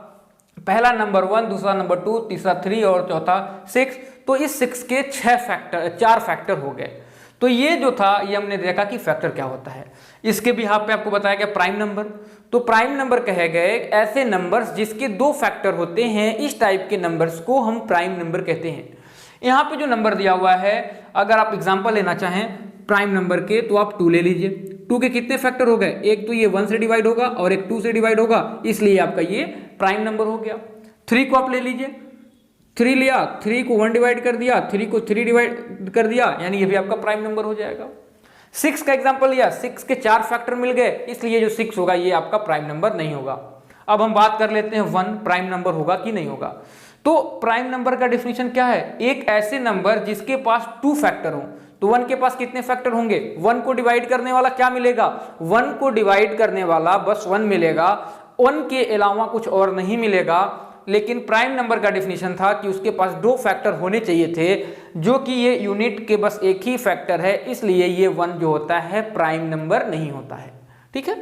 [SPEAKER 1] पहला नंबर 1, दूसरा नंबर 2, तीसरा 3 और चौथा 6। तो इस 6 के 4 फैक्टर हो गए। तो ये जो था ये हमने देखा कि फैक्टर क्या होता है। इसके भी यहाँ पे आपको बताया गया प्राइम नंबर। तो प्राइम नंबर कहे गए ऐसे नंबर्स जिसके 2 फैक्टर होते हैं, इस टाइप के नंबर्स को हम प्राइम नंबर कहते हैं। यहाँ पे जो नंबर दिया हुआ है, अगर आप एग्जांपल लेना चाहें प्राइम नंबर के तो आप 2 ले लीजिए। 2 के कितने फैक्टर हो गए, एक तो ये 1 से डिवाइड होगा और एक 2 से डिवाइड होगा, इसलिए आपका ये प्राइम नंबर हो गया। 3 को आप ले लीजिए, 3 लिया, 3 को 1 डिवाइड कर दिया, 3 को 3 डिवाइड कर दिया, यानी ये भी आपका प्राइम नंबर हो जाएगा। 6 का एग्जांपल लिया, 6 के 4 फैक्टर मिल गए, इसलिए जो 6 होगा ये आपका प्राइम नंबर नहीं होगा। अब हम बात कर लेते हैं 1 प्राइम नंबर होगा कि नहीं होगा। तो प्राइम नंबर का डेफिनेशन क्या है, एक ऐसे नंबर जिसके पास 2 फैक्टर हो। तो 1 के पास कितने फैक्टर होंगे, 1 को डिवाइड करने वाला क्या मिलेगा, 1 को डिवाइड करने वाला बस 1 मिलेगा, 1 के अलावा कुछ और नहीं मिलेगा। लेकिन प्राइम नंबर का डेफिनेशन था कि उसके पास 2 फैक्टर होने चाहिए थे, जो कि ये यूनिट के बस एक ही फैक्टर है, इसलिए ये 1 जो होता है प्राइम नंबर नहीं होता है। ठीक है,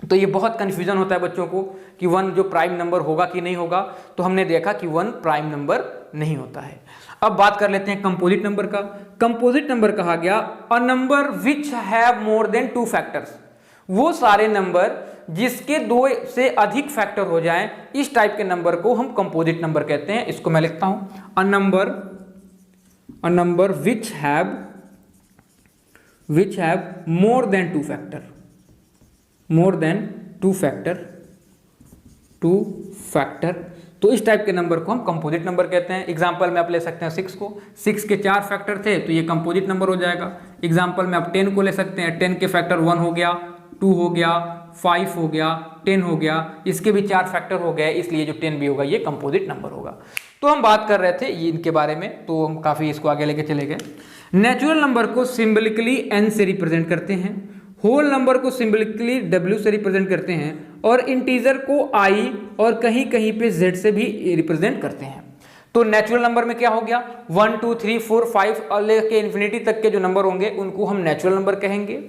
[SPEAKER 1] तो ये बहुत कंफ्यूजन होता है बच्चों को कि 1 जो प्राइम नंबर होगा कि नहीं होगा। तो हमने देखा कि 1 प्राइम नंबर नहीं होता है। अब बात कर लेते हैं कंपोजिट नंबर का। कंपोजिट नंबर कहा गया अ number which have more than 2 factors, वो सारे नंबर जिसके 2 से अधिक फैक्टर हो जाएं, इस टाइप के नंबर को हम कंपोजिट नंबर कहते हैं। इसको मैं लिखता हूं, अ number which have more than 2 factor, more than 2 factor. तो इस टाइप के नंबर को हम कंपोजिट नंबर कहते हैं। एग्जांपल में आप ले सकते हैं 6 को, 6 के 4 फैक्टर थे तो ये कंपोजिट नंबर हो जाएगा। एग्जांपल में आप 10 को ले सकते हैं, 10 के फैक्टर 1 हो गया, 2 हो गया, 5 हो गया, 10 हो गया, इसके भी 4 फैक्टर हो गए, इसलिए जो 10 भी होगा ये कंपोजिट नंबर होगा। तो हम बात कर रहे थे इनके बारे में, तो हम काफ़ी इसको आगे लेके चले गए। नेचुरल नंबर को सिंबलिकली n से रिप्रेजेंट करते हैं, होल नंबर को सिंबलिकली w से रिप्रेजेंट करते हैं और इंटीजर को i और कहीं कहीं पे z से भी रिप्रेजेंट करते हैं। तो नेचुरल नंबर में क्या हो गया, 1 2 3 4 5 और लेके इन्फिनिटी तक के जो नंबर होंगे उनको हम नेचुरल नंबर कहेंगे।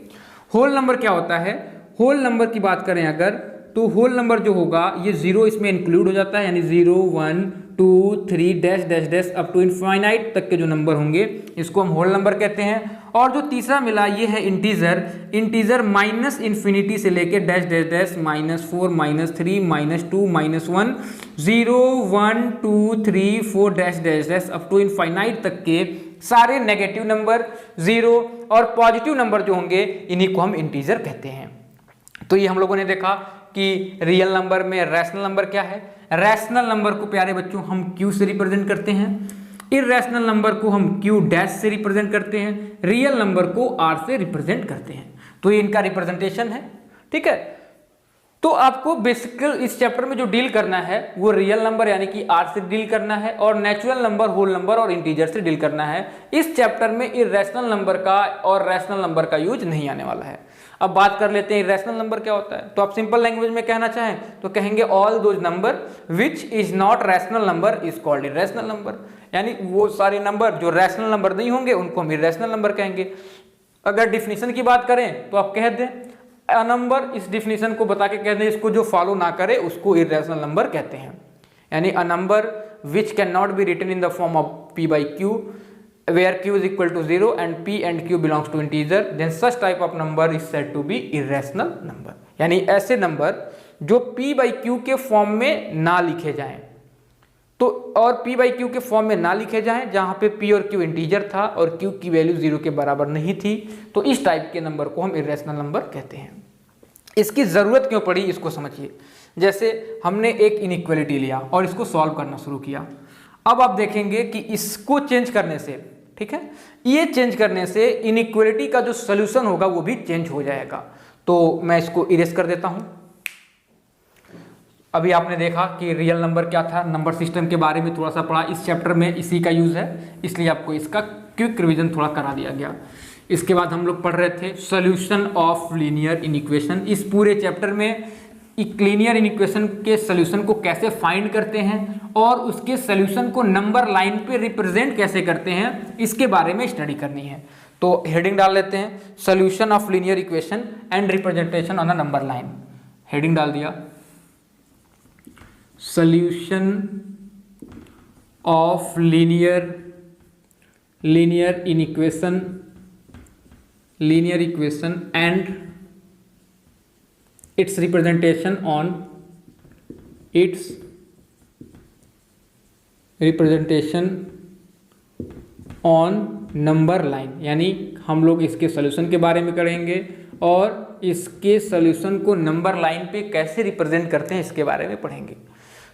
[SPEAKER 1] होल नंबर क्या होता है, होल नंबर की बात करें अगर, तो होल नंबर जो होगा ये 0 इसमें इंक्लूड हो जाता है, यानी 0 1 2 3 dash dash dash up to infinite तक के जो नंबर होंगे इसको हम होल नंबर कहते हैं। और जो तीसरा मिला ये है इंटीजर, इंटीजर माइनस इन्फिनिटी से लेके dash dash dash -4 -3 -2 -1 0 1 2 3 4 dash dash dash up to infinite तक के सारे नेगेटिव नंबर, 0 और पॉजिटिव नंबर जो होंगे इन्हीं को हम इंटीजर कहते हैं। तो ये हम लोगों ने देखा कि रियल नंबर में रैशनल नंबर क्या है। रैशनल नंबर को प्यारे बच्चों हम Q से रिप्रेजेंट करते हैं, इरैशनल नंबर को हम Q डैश से रिप्रेजेंट करते हैं, रियल नंबर को R से रिप्रेजेंट करते हैं। तो ये इनका रिप्रेजेंटेशन है। ठीक है, तो आपको बेसिकल इस चैप्टर में जो डील करना है वो रियल नंबर यानी कि आर से डील करना है और नेचुरल नंबर, होल नंबर और इंटीजर से डील करना है। इस चैप्टर में इरेशनल नंबर का और रैशनल नंबर का यूज नहीं आने वाला है। अब बात कर लेते हैं इरेशनल नंबर क्या होता है। तो आप सिंपल लैंग्वेज में कहना चाहें तो कहेंगे all those number which is not rational number is called irrational number, यानी वो सारे नंबर जो रैशनल नंबर नहीं होंगे उनको हम इरेशनल नंबर कहेंगे। अगर डिफिनीशन की बात करें तो आप कह दें अ नंबर, इस डिफिनीशन को बता के कह दें इसको जो फॉलो ना करे उसको इरेशनल नंबर कहते हैं। यानी a number which can not be written in the form of p by q where q is equal to 0 and p and q belongs to integer then such type of number is said to be irrational number। यानी ऐसे number जो p by q के form में ना लिखे जाएं, तो और p by q के फॉर्म में ना लिखे जाएं जहां पे p और q इंटीजर था और q की वैल्यू 0 के बराबर नहीं थी, तो इस टाइप के नंबर को हम इरेशनल नंबर कहते हैं। इसकी जरूरत क्यों पड़ी इसको समझिए। जैसे हमने एक इनइक्वालिटी लिया और इसको सॉल्व करना शुरू किया। अब आप देखेंगे कि इसको चेंज करने से, ठीक है, ये चेंज करने से इनइक्वालिटी का जो सॉल्यूशन होगा वो भी चेंज हो जाएगा। तो मैं इसको इरेज कर देता हूं। अभी आपने देखा कि रियल नंबर क्या था, नंबर सिस्टम के बारे में थोड़ा सा पढ़ा, इस चैप्टर में इसी का यूज है, इसलिए आपको इसका क्विक रिवीजन थोड़ा करा दिया गया। इसके बाद हम लोग पढ़ रहे थे सॉल्यूशन ऑफ लीनियर इनइक्वेशन। इस पूरे चैप्टर में लीनियर इनइक्वेशन के सॉल्यूशन को कैसे फाइंड करते हैं और उसके सॉल्यूशन को नंबर लाइन पे रिप्रेजेंट कैसे करते हैं इसके बारे में स्टडी करनी है। तो हेडिंग डाल लेते हैं solution of linear equation and representation on a number line. Heading डाल दिया solution of linear equation and its representation on number line. यानी हम लोग इसके सॉल्यूशन के बारे में करेंगे और इसके सॉल्यूशन को नंबर लाइन पे कैसे रिप्रेजेंट करते हैं इसके बारे में पढ़ेंगे।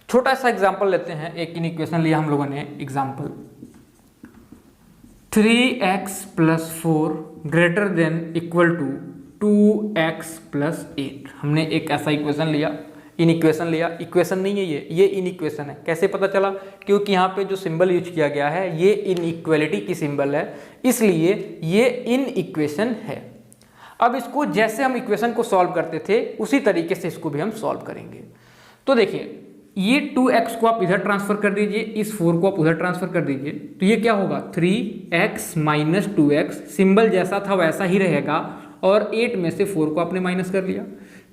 [SPEAKER 1] छोटा सा एग्जांपल लेते हैं। एक इक्वेशन लिया हम लोगों ने, example 3x + 4 greater than equal to 2x + 8। हमने एक ऐसा इक्वेशन लिया, इक्वेशन नहीं है ये इनइक्वेशन है। कैसे पता चला? क्योंकि यहाँ पे जो सिंबल यूज किया गया है ये इनइक्वालिटी की सिंबल है, इसलिए ये इनइक्वेशन है। अब इसको जैसे हम इक्वेशन को सॉल्व करते थे उसी तरीके से इसको भी हम सॉल्व करेंगे। तो देखिए ये 2x को आप इधर ट्रांसफर कर दीजिए, इस 4 को आप उधर ट्रांसफर कर दीजिए, तो ये क्या होगा 3x - 2x, सिंबल जैसा था वैसा ही रहेगा और 8 में से 4 को आपने माइनस कर लिया।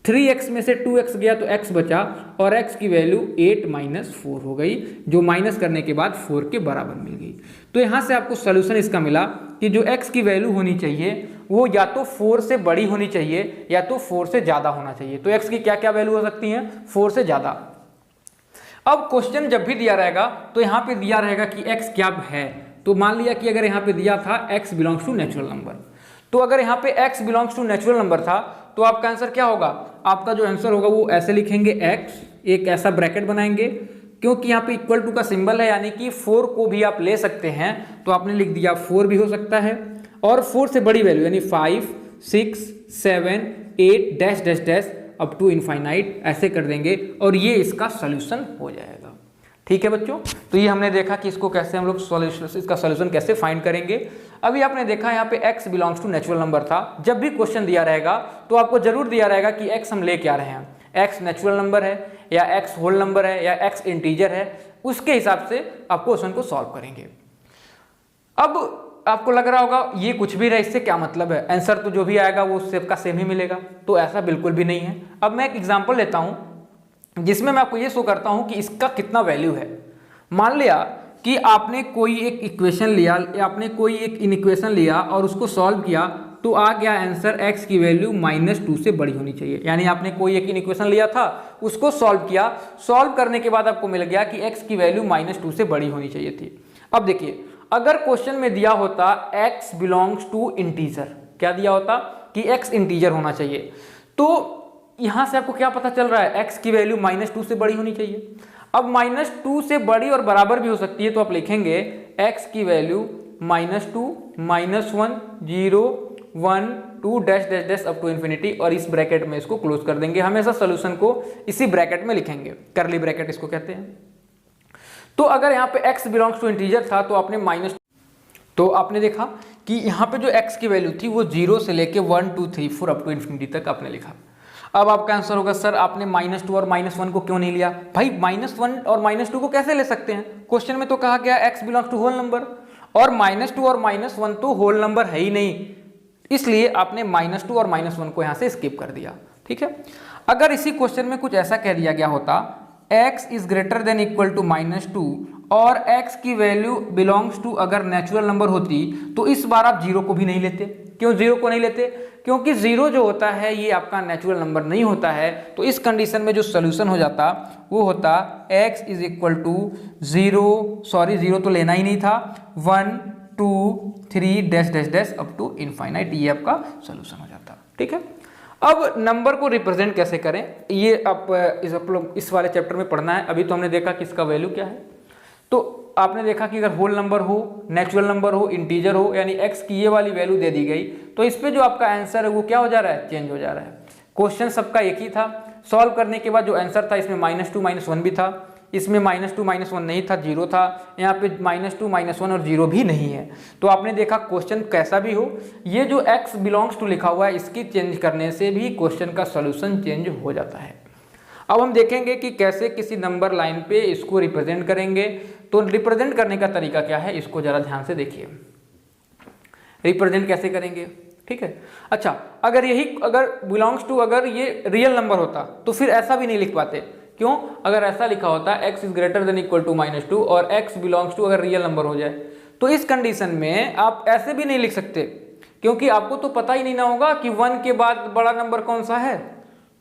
[SPEAKER 1] 3x में से 2x गया तो x बचा और x की वैल्यू 8 - 4 हो गई, जो माइनस करने के बाद 4 के बराबर मिल गई। तो यहाँ से आपको सोल्यूशन इसका मिला कि जो x की वैल्यू होनी चाहिए वो या तो 4 से बड़ी होनी चाहिए या तो 4 से ज़्यादा होना चाहिए। तो x की क्या क्या वैल्यू हो सकती हैं? 4 से ज़्यादा। अब क्वेश्चन जब भी दिया रहेगा तो यहाँ पे दिया रहेगा कि x क्या है। तो मान लिया कि अगर यहाँ पे दिया था x belongs to natural number, तो अगर यहाँ पे x belongs to natural number था तो आपका आंसर क्या होगा? आपका जो आंसर होगा वो ऐसे लिखेंगे x, एक ऐसा ब्रैकेट बनाएंगे, क्योंकि यहाँ पे इक्वल टू का सिंबल है, यानी कि 4 को भी आप ले सकते हैं, तो आपने लिख दिया 4 भी हो सकता है और 4 से बड़ी वैल्यू यानी 5, 6, 7, 8 dash dash dash up to infinite ऐसे कर देंगे और ये इसका सॉल्यूशन हो जाएगा। ठीक है बच्चों, तो ये हमने देखा कि इसको कैसे हम लोग सॉल्यूशन, इसका सॉल्यूशन कैसे फाइंड करेंगे। अभी आपने देखा यहाँ पे x belongs to natural number था। जब भी क्वेश्चन दिया रहेगा तो आपको जरूर दिया रहेगा कि x हम ले क्या रहे हैं, x नेचुरल नंबर है या x होल नंबर है या x इंटीजर है, उसके हिसाब से आप क्वेश्चन को सॉल्व करेंगे। अब आपको लग रहा होगा ये कुछ भी रहे, इससे क्या मतलब है, आंसर तो जो भी आएगा वो सबका सेम ही मिलेगा। तो ऐसा बिल्कुल भी नहीं है। अब मैं एक एग्जांपल लेता हूं जिसमें मैं आपको ये शो करता हूं कि इसका कितना वैल्यू है। मान लिया कि आपने कोई एक इक्वेशन लिया, आपने कोई एक इनइक्वेशन लिया और उसको सॉल्व किया तो आ गया आंसर x की वैल्यू -2 से बड़ी होनी चाहिए। यानी आपने कोई एक इनइक्वेशन लिया था, उसको सॉल्व किया, सॉल्व करने के बाद आपको मिल गया कि x की वैल्यू -2 से बड़ी होनी चाहिए थी। अब देखिए अगर क्वेश्चन में दिया होता x बिलोंग्स टू इंटीजर, क्या दिया होता कि x इंटीजर होना चाहिए, तो यहां से आपको क्या पता चल रहा है x की वैल्यू -2 से बड़ी होनी चाहिए। अब -2 से बड़ी और बराबर भी हो सकती है, तो आप लिखेंगे x की value -2, -1, 0, 1 2 dash dash dash up to infinity, और इस ब्रैकेट में इसको क्लोज कर देंगे। हमेशा सोल्यूशन को इसी ब्रैकेट में लिखेंगे, करली ब्रैकेट इसको कहते हैं। तो अगर यहाँ पे x बिलोंग्स टू इंटीजर था तो आपने तो आपने देखा कि यहाँ पे जो x की वैल्यू थी वो 0 से लेके 1 2 3 4 अप टू इन्फिनिटी तक आपने लिखा। अब आपका आंसर होगा सर आपने -2 और -1 को क्यों नहीं लिया? भाई -1 और -2 को कैसे ले सकते हैं? क्वेश्चन में तो कहा गया x belongs to whole number, और -2 और -1 तो होल नंबर है ही नहीं, इसलिए आपने -2 और -1 को यहाँ से स्किप कर दिया। ठीक है, अगर इसी क्वेश्चन में कुछ ऐसा कह दिया गया होता x is greater than equal to -2 और x की वैल्यू बिलोंग्स टू अगर नेचुरल नंबर होती, तो इस बार आप 0 को भी नहीं लेते। क्यों 0 को नहीं लेते? क्योंकि 0 जो होता है ये आपका नेचुरल नंबर नहीं होता है। तो इस कंडीशन में जो सोल्यूशन हो जाता वो होता x इज इक्वल टू 0 तो लेना ही नहीं था, 1 2 3 dash dash dash up to infinite, ये आपका सोल्यूशन हो जाता। ठीक है, अब नंबर को रिप्रेजेंट कैसे करें ये आप इस वाले चैप्टर में पढ़ना है। अभी तो हमने देखा कि इसका वैल्यू क्या है, तो आपने देखा कि अगर होल नंबर हो, नेचुरल नंबर हो, इंटीजर हो, यानी x की ये वाली वैल्यू दे दी गई, तो इस पे जो आपका आंसर है वो क्या हो जा रहा है? चेंज हो जा रहा है। क्वेश्चन सबका एक ही था, सॉल्व करने के बाद जो आंसर था इसमें -2 -1 भी था, इसमें -2 -1 नहीं था, 0 था, यहाँ पे -2 -1 और 0 भी नहीं है। तो आपने देखा क्वेश्चन कैसा भी हो, ये जो x बिलोंग्स टू लिखा हुआ है इसकी चेंज करने से भी क्वेश्चन का सोल्यूशन चेंज हो जाता है। अब हम देखेंगे कि कैसे किसी नंबर लाइन पे इसको रिप्रेजेंट करेंगे। तो रिप्रेजेंट करने का तरीका क्या है, इसको जरा ध्यान से देखिए। रिप्रेजेंट कैसे करेंगे? ठीक है, अच्छा अगर बिलोंग्स टू अगर ये रियल नंबर होता तो फिर ऐसा भी नहीं लिख पाते। क्यों? अगर ऐसा लिखा होता x is greater than equal to -2 और x बिलोंग्स टू अगर रियल नंबर हो जाए, तो इस कंडीशन में आप ऐसे भी नहीं लिख सकते, क्योंकि आपको तो पता ही नहीं ना होगा कि 1 के बाद बड़ा नंबर कौन सा है।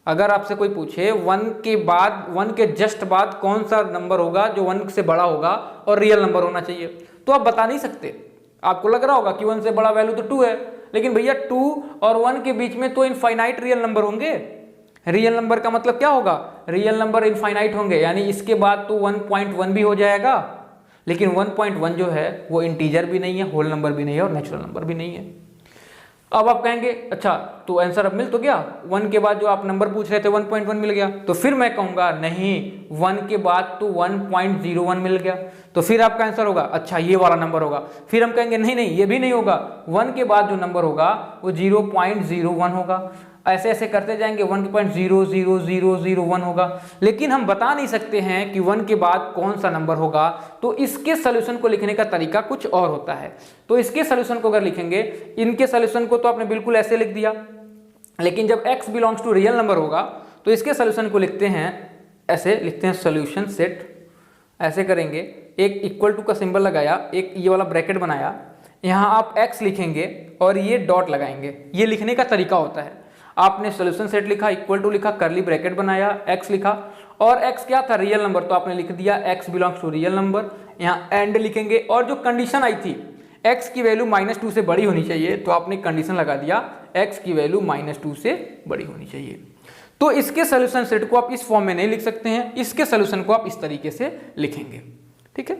[SPEAKER 1] अगर आपसे कोई पूछे 1 के जस्ट बाद कौन सा नंबर होगा जो 1 से बड़ा होगा और रियल नंबर होना चाहिए, तो आप बता नहीं सकते। आपको लग रहा होगा कि 1 से बड़ा वैल्यू तो 2 है, लेकिन भैया 2 और 1 के बीच में तो इनफाइनाइट रियल नंबर होंगे। रियल नंबर का मतलब क्या होगा? रियल नंबर इनफाइनाइट होंगे, यानी इसके बाद तो 1.1 भी हो जाएगा, लेकिन 1.1 जो है वो इंटीजर भी नहीं है, होल नंबर भी नहीं है और नेचुरल नंबर भी नहीं है। अब आप कहेंगे अच्छा तो आंसर अब मिल तो गया, 1 के बाद जो आप नंबर पूछ रहे थे 1.1 मिल गया, तो फिर मैं कहूंगा नहीं 1 के बाद तो 1.01 मिल गया, तो फिर आपका आंसर होगा अच्छा ये वाला नंबर होगा। फिर हम कहेंगे नहीं नहीं ये भी नहीं होगा, 1 के बाद जो नंबर होगा वो 0.01 होगा। ऐसे ऐसे करते जाएंगे 1.00001 होगा, लेकिन हम बता नहीं सकते हैं कि 1 के बाद कौन सा नंबर होगा। तो इसके सोल्यूशन को लिखने का तरीका कुछ और होता है। तो इसके सोल्यूशन को अगर लिखेंगे, इनके सोल्यूशन को तो आपने बिल्कुल ऐसे लिख दिया, लेकिन जब x belongs to real number होगा तो इसके सोल्यूशन को लिखते हैं ऐसे, लिखते हैं सोल्यूशन सेट। ऐसे करेंगे, एक इक्वल टू का सिंबल लगाया, एक ये वाला ब्रैकेट बनाया, यहाँ आप x लिखेंगे और ये डॉट लगाएंगे। ये लिखने का तरीका होता है। आपने सोल्यूशन सेट लिखा, इक्वल टू लिखा, करली ब्रैकेट बनाया, x लिखा, और x क्या था? रियल नंबर, तो आपने लिख दिया x belongs to real number. यहाँ एंड लिखेंगे, और जो कंडीशन आई थी x की वैल्यू -2 से बड़ी होनी चाहिए, तो आपने कंडीशन लगा दिया x की वैल्यू -2 से बड़ी होनी चाहिए। तो इसके सोल्यूशन सेट को आप इस फॉर्म में नहीं लिख सकते हैं, इसके सोल्यूशन को आप इस तरीके से लिखेंगे। ठीक है,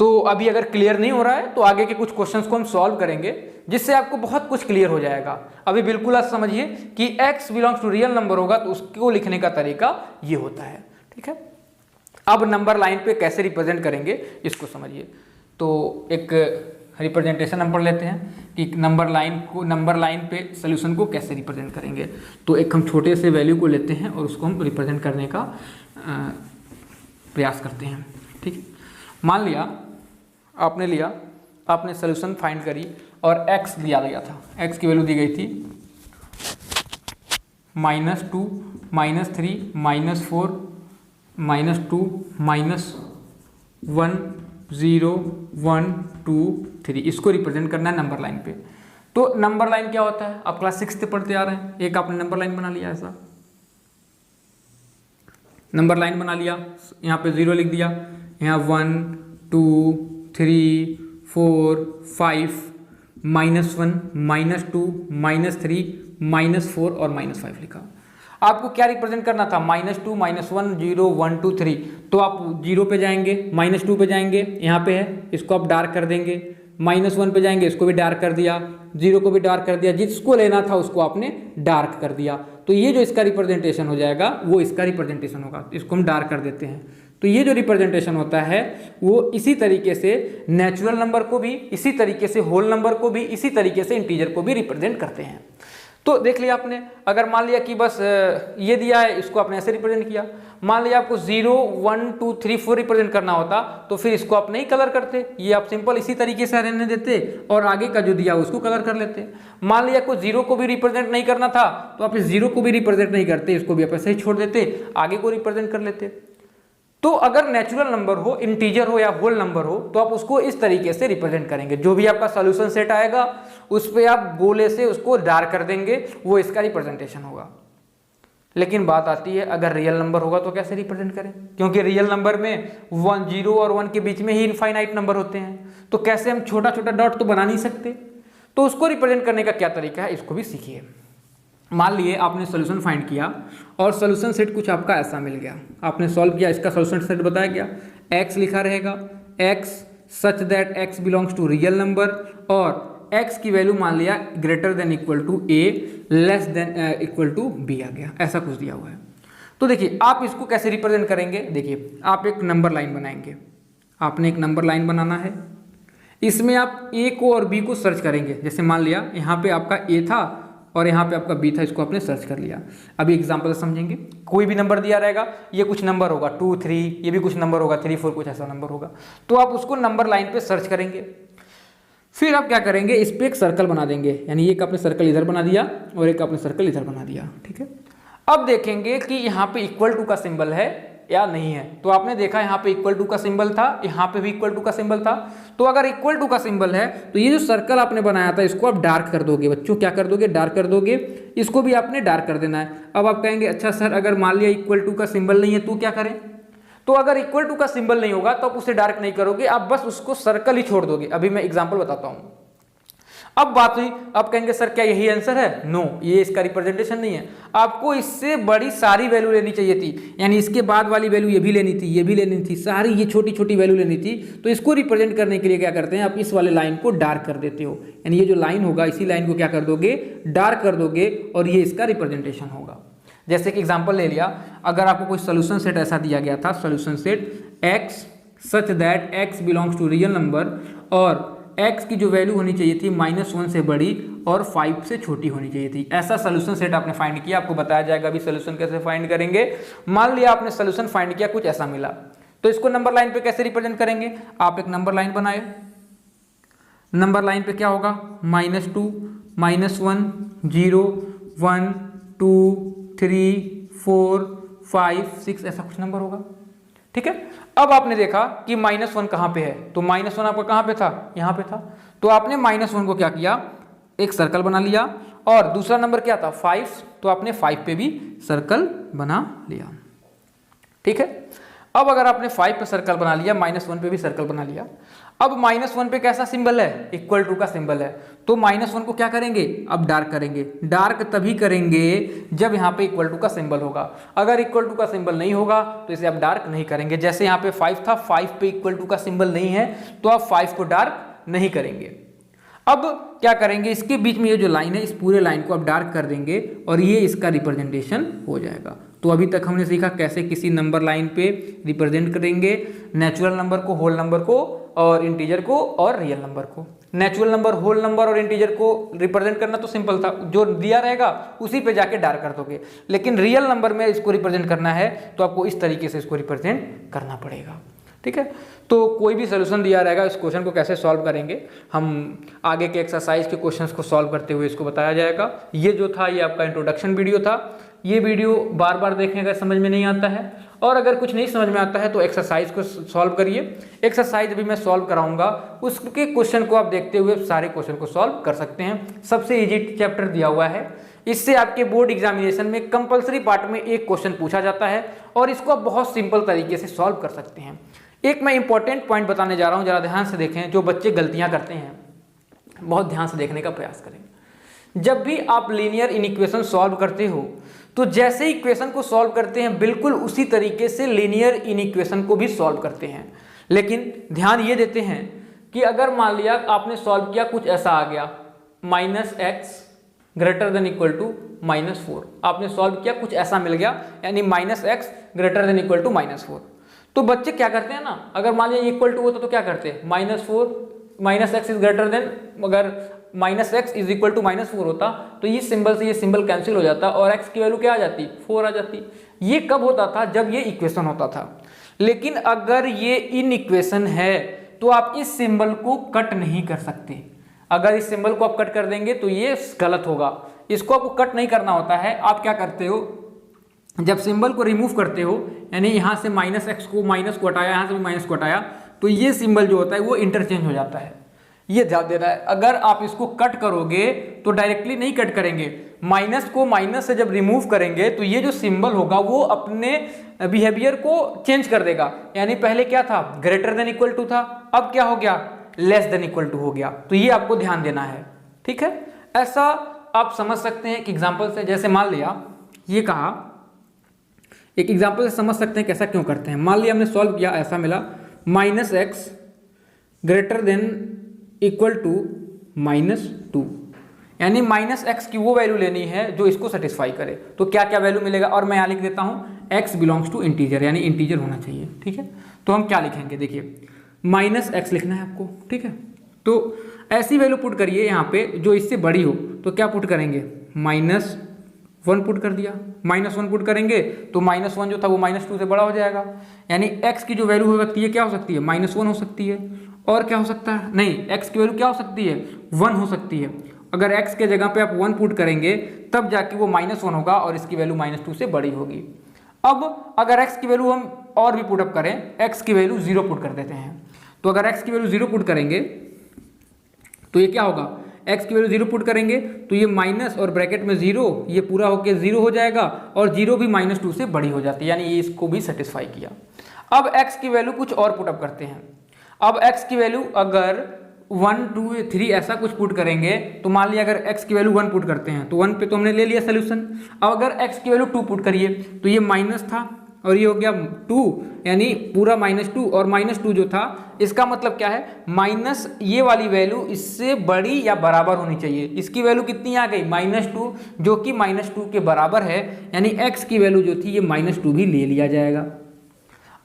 [SPEAKER 1] तो अभी अगर क्लियर नहीं हो रहा है तो आगे के कुछ क्वेश्चंस को हम सॉल्व करेंगे, जिससे आपको बहुत कुछ क्लियर हो जाएगा। अभी बिल्कुल आप समझिए कि x belongs to real number होगा तो उसको लिखने का तरीका ये होता है। ठीक है, अब नंबर लाइन पे कैसे रिप्रेजेंट करेंगे इसको समझिए। तो एक रिप्रेजेंटेशन हम पढ़ लेते हैं कि नंबर लाइन पे सोल्यूशन को कैसे रिप्रेजेंट करेंगे। तो एक हम छोटे से वैल्यू को लेते हैं और उसको हम रिप्रेजेंट करने का प्रयास करते हैं। ठीक है, मान लिया आपने सोल्यूशन फाइंड करी और x दिया गया था, x की वैल्यू दी गई थी -2 -3 -4 -2 -1 0 1 2 3, इसको रिप्रेजेंट करना है नंबर लाइन पे। तो नंबर लाइन क्या होता है? आप क्लास 6 से पढ़ते आ रहे हैं। एक आपने नंबर लाइन बना लिया, ऐसा नंबर लाइन बना लिया, यहाँ पे 0 लिख दिया, यहाँ 1 2 3 4 5 -1 -2 -3 -4 और -5 लिखा। आपको क्या रिप्रेजेंट करना था? -2 -1 0 1 2 3। तो आप 0 पे जाएंगे, -2 पे जाएंगे, यहाँ पे है, इसको आप डार्क कर देंगे, -1 पे जाएंगे, इसको भी डार्क कर दिया, 0 को भी डार्क कर दिया, जिसको लेना था उसको आपने डार्क कर दिया। तो ये जो इसका रिप्रेजेंटेशन हो जाएगा वो इसका रिप्रेजेंटेशन होगा, इसको हम डार्क कर देते हैं। तो ये जो रिप्रेजेंटेशन होता है वो इसी तरीके से नेचुरल नंबर को भी, इसी तरीके से होल नंबर को भी, इसी तरीके से इंटीजर को भी रिप्रेजेंट करते हैं। तो देख लिया आपने, अगर मान लिया कि बस ये दिया है, इसको आपने ऐसे रिप्रेजेंट किया। मान लिया आपको 0 1 2 3 4 रिप्रेजेंट करना होता तो फिर इसको आप नहीं कलर करते, ये आप सिंपल इसी तरीके से रहने देते और आगे का जो दिया उसको कलर कर लेते। मान लिया आपको 0 को भी रिप्रेजेंट नहीं करना था तो आप इस 0 को भी रिप्रेजेंट नहीं करते, इसको भी आप ऐसे ही छोड़ देते, आगे को रिप्रेजेंट कर लेते। तो अगर नेचुरल नंबर हो, इंटीजर हो या होल नंबर हो तो आप उसको इस तरीके से रिप्रेजेंट करेंगे। जो भी आपका सॉल्यूशन सेट आएगा उस पर आप गोले से उसको डार्क कर देंगे, वो इसका रिप्रेजेंटेशन होगा। लेकिन बात आती है अगर रियल नंबर होगा तो कैसे रिप्रेजेंट करें, क्योंकि रियल नंबर में 1 0 और 1 के बीच में ही इनफाइनाइट नंबर होते हैं, तो कैसे हम छोटा छोटा डॉट तो बना नहीं सकते। तो उसको रिप्रेजेंट करने का क्या तरीका है, इसको भी सीखिए। मान लिए आपने सोल्यूशन फाइंड किया और सोल्यूशन सेट कुछ आपका ऐसा मिल गया, आपने सॉल्व किया, इसका सोल्यूशन सेट बताया गया, x लिखा रहेगा, x such that x belongs to real number और x की वैल्यू मान लिया greater than equal to a less than equal to b आ गया, ऐसा कुछ दिया हुआ है। तो देखिए आप इसको कैसे रिप्रेजेंट करेंगे, देखिए आप एक नंबर लाइन बनाएंगे, आपने एक नंबर लाइन बनाना है, इसमें आप a को और b को सर्च करेंगे। जैसे मान लिया यहाँ पे आपका a था और यहाँ पे आपका b था, इसको आपने सर्च कर लिया। अभी एग्जांपल से समझेंगे, कोई भी नंबर दिया रहेगा, ये कुछ नंबर होगा 2 3, ये भी कुछ नंबर होगा 3 4, कुछ ऐसा नंबर होगा, तो आप उसको नंबर लाइन पे सर्च करेंगे। फिर आप क्या करेंगे, इस पे एक सर्कल बना देंगे, यानी एक आपने सर्कल इधर बना दिया और एक आपने सर्कल इधर बना दिया, ठीक है। अब देखेंगे कि यहाँ पे इक्वल टू का सिंबल है या नहीं है। तो आपने देखा यहाँ पे इक्वल टू का सिंबल था, यहाँ पे भी इक्वल टू का सिंबल था। तो अगर इक्वल टू का सिंबल है तो ये जो सर्कल आपने बनाया था इसको आप डार्क कर दोगे बच्चों, क्या कर दोगे, डार्क कर दोगे, इसको भी आपने डार्क कर देना है। अब आप कहेंगे अच्छा सर अगर मान लिया इक्वल टू का सिंबल नहीं है तो क्या करें। तो अगर इक्वल टू का सिंबल नहीं होगा तो आप उसे डार्क नहीं करोगे, आप बस उसको सर्कल ही छोड़ दोगे। अभी मैं एग्जांपल बताता हूं। अब बात हुई, आप कहेंगे सर क्या यही आंसर है, नो, ये इसका रिप्रेजेंटेशन नहीं है, आपको इससे बड़ी सारी वैल्यू लेनी चाहिए थी, यानी इसके बाद वाली वैल्यू ये भी लेनी थी, ये भी लेनी थी, सारी ये छोटी छोटी वैल्यू लेनी थी। तो इसको रिप्रेजेंट करने के लिए क्या करते हैं, आप इस वाले लाइन को डार्क कर देते हो, यानी ये जो लाइन होगा इसी लाइन को क्या कर दोगे, डार्क कर दोगे और ये इसका रिप्रेजेंटेशन होगा। जैसे कि एग्जाम्पल ले लिया, अगर आपको कोई सोल्यूशन सेट ऐसा दिया गया था, solution set x such that x belongs to real number और x की जो वैल्यू होनी चाहिए थी -1 से बड़ी और 5 से छोटी होनी चाहिए थी, ऐसा सोल्यूशन सेट आपने फाइंड किया। आपको बताया जाएगा अभी सोल्यूशन कैसे फाइंड करेंगे। मान लिया आपने सोल्यूशन फाइंड किया, कुछ ऐसा मिला, तो इसको नंबर लाइन पे कैसे रिप्रेजेंट करेंगे। आप एक नंबर लाइन बनाए, नंबर लाइन पे क्या होगा, -2 -1 0 1 2 3 4 5 6 ऐसा कुछ नंबर होगा, ठीक है। अब आपने देखा कि -1 कहाँ पे है, तो -1 आपका कहाँ पे था, यहाँ पे था। तो आपने -1 को क्या किया, एक सर्कल बना लिया और दूसरा नंबर क्या था 5, तो आपने 5 पे भी सर्कल बना लिया, ठीक है। अब अगर आपने 5 पे सर्कल बना लिया, -1 पे भी सर्कल बना लिया, अब -1 पे कैसा सिंबल है, इक्वल टू का सिंबल है, तो -1 को क्या करेंगे, अब डार्क करेंगे। डार्क तभी करेंगे जब यहाँ पे इक्वल टू का सिंबल होगा, अगर इक्वल टू का सिंबल नहीं होगा तो इसे आप डार्क नहीं करेंगे। जैसे यहाँ पे 5 था, 5 पे इक्वल टू का सिंबल नहीं है तो आप 5 को डार्क नहीं करेंगे। अब क्या करेंगे, इसके बीच में ये जो लाइन है इस पूरे लाइन को आप डार्क कर देंगे और ये इसका रिप्रेजेंटेशन हो जाएगा। तो अभी तक हमने सीखा कैसे किसी नंबर लाइन पे रिप्रेजेंट करेंगे नेचुरल नंबर को, होल नंबर को और इंटीजर को और रियल नंबर को। नेचुरल नंबर, होल नंबर और इंटीजर को रिप्रेजेंट करना तो सिंपल था, जो दिया रहेगा उसी पे जाके डार्क कर दोगे। लेकिन रियल नंबर में इसको रिप्रेजेंट करना है तो आपको इस तरीके से इसको रिप्रेजेंट करना पड़ेगा, ठीक है। तो कोई भी सोल्यूशन दिया रहेगा, इस क्वेश्चन को कैसे सॉल्व करेंगे हम आगे के एक्सरसाइज के क्वेश्चंस को सॉल्व करते हुए इसको बताया जाएगा। ये जो था ये आपका इंट्रोडक्शन वीडियो था। ये वीडियो बार बार देखने का समझ में नहीं आता है और अगर कुछ नहीं समझ में आता है तो एक्सरसाइज को सॉल्व करिए। एक्सरसाइज अभी मैं सॉल्व कराऊंगा, उसके क्वेश्चन को आप देखते हुए सारे क्वेश्चन को सॉल्व कर सकते हैं। सबसे इजी चैप्टर दिया हुआ है, इससे आपके बोर्ड एग्जामिनेशन में कंपलसरी पार्ट में एक क्वेश्चन पूछा जाता है और इसको आप बहुत सिंपल तरीके से सॉल्व कर सकते हैं। एक मैं इंपॉर्टेंट पॉइंट बताने जा रहा हूँ, जरा ध्यान से देखें। जो बच्चे गलतियाँ करते हैं बहुत ध्यान से देखने का प्रयास करें। जब भी आप लीनियर इनइक्वेशन सॉल्व करते हो तो जैसे इक्वेशन को सॉल्व करते हैं बिल्कुल उसी तरीके से लीनियर इनइक्वेशन को भी सॉल्व करते हैं, लेकिन ध्यान ये देते हैं कि अगर मान लिया आपने सॉल्व किया, कुछ ऐसा आ गया -x greater than equal to -4, आपने सॉल्व किया, कुछ ऐसा मिल गया, यानी -x greater than equal to -4। तो बच्चे क्या करते हैं ना, अगर मान लिया इक्वल टू होता तो क्या करते हैं, -x इज ग्रेटर देन, अगर -x इज इक्वल टू -4 होता तो ये सिंबल से ये सिंबल कैंसिल हो जाता और x की वैल्यू क्या आ जाती, 4 आ जाती। ये कब होता था, जब ये इक्वेशन होता था। लेकिन अगर ये इन इक्वेशन है तो आप इस सिंबल को कट नहीं कर सकते। अगर इस सिंबल को आप कट कर देंगे तो ये गलत होगा, इसको आपको कट नहीं करना होता है। आप क्या करते हो, जब सिंबल को रिमूव करते हो, यानी यहाँ से -x को माइनस को हटाया, यहाँ से भी माइनस को हटाया, तो ये सिंबल जो होता है वो इंटरचेंज हो जाता है, ये ध्यान देना है। अगर आप इसको कट करोगे तो डायरेक्टली नहीं कट करेंगे, माइनस को माइनस से जब रिमूव करेंगे तो ये जो सिंबल होगा वो अपने बिहेवियर को चेंज कर देगा। यानी पहले क्या था, ग्रेटर देन इक्वल टू था, अब क्या हो गया, लेस देन इक्वल टू हो गया। तो ये आपको ध्यान देना है, ठीक है। ऐसा आप समझ सकते हैं कि एग्जाम्पल से, जैसे मान लिया ये कहा, एक एग्जाम्पल से समझ सकते हैं कैसा क्यों करते हैं। मान लिया हमने सॉल्व किया, ऐसा मिला -x greater than equal to -2, यानी -x की वो वैल्यू लेनी है जो इसको सेटिस्फाई करे। तो क्या क्या वैल्यू मिलेगा, और मैं यहाँ लिख देता हूँ x बिलोंग्स टू इंटीजर, यानी इंटीजर होना चाहिए, ठीक है। तो हम क्या लिखेंगे, देखिए -x लिखना है आपको, ठीक है। तो ऐसी वैल्यू पुट करिए यहाँ पे जो इससे बड़ी हो, तो क्या पुट करेंगे, -1 पुट कर दिया, -1 पुट करेंगे तो -1 जो था वो -2 से बड़ा हो जाएगा। यानी x की जो वैल्यू हो सकती है क्या हो सकती है, -1 हो सकती है, और क्या हो सकता है, नहीं, x की वैल्यू क्या हो सकती है, 1 हो सकती है। अगर x के जगह पे आप 1 पुट करेंगे तब जाके वो -1 होगा और इसकी वैल्यू -2 से बड़ी होगी। अब अगर x की वैल्यू हम और भी पुटअप करें, x की वैल्यू 0 पुट कर देते हैं। तो अगर x की वैल्यू 0 पुट करेंगे तो ये क्या होगा, x की वैल्यू 0 पुट करेंगे तो ये माइनस और ब्रैकेट में 0, ये पूरा होके 0 हो जाएगा और 0 भी -2 से बड़ी हो जाती है, यानी ये इसको भी सेटिस्फाई किया। अब x की वैल्यू कुछ और पुटअप करते हैं। अब x की वैल्यू अगर 1 2 3 ऐसा कुछ पुट करेंगे, तो मान लिया अगर x की वैल्यू 1 पुट करते हैं तो 1 पे तो हमने ले लिया सोल्यूशन। अब अगर x की वैल्यू 2 पुट करिए तो ये माइनस था और ये हो गया 2, यानी पूरा -2, और -2 जो था इसका मतलब क्या है, माइनस ये वाली वैल्यू इससे बड़ी या बराबर होनी चाहिए। इसकी वैल्यू कितनी आ गई, -2, जो कि -2 के बराबर है, यानी x की वैल्यू जो थी ये -2 भी ले लिया जाएगा।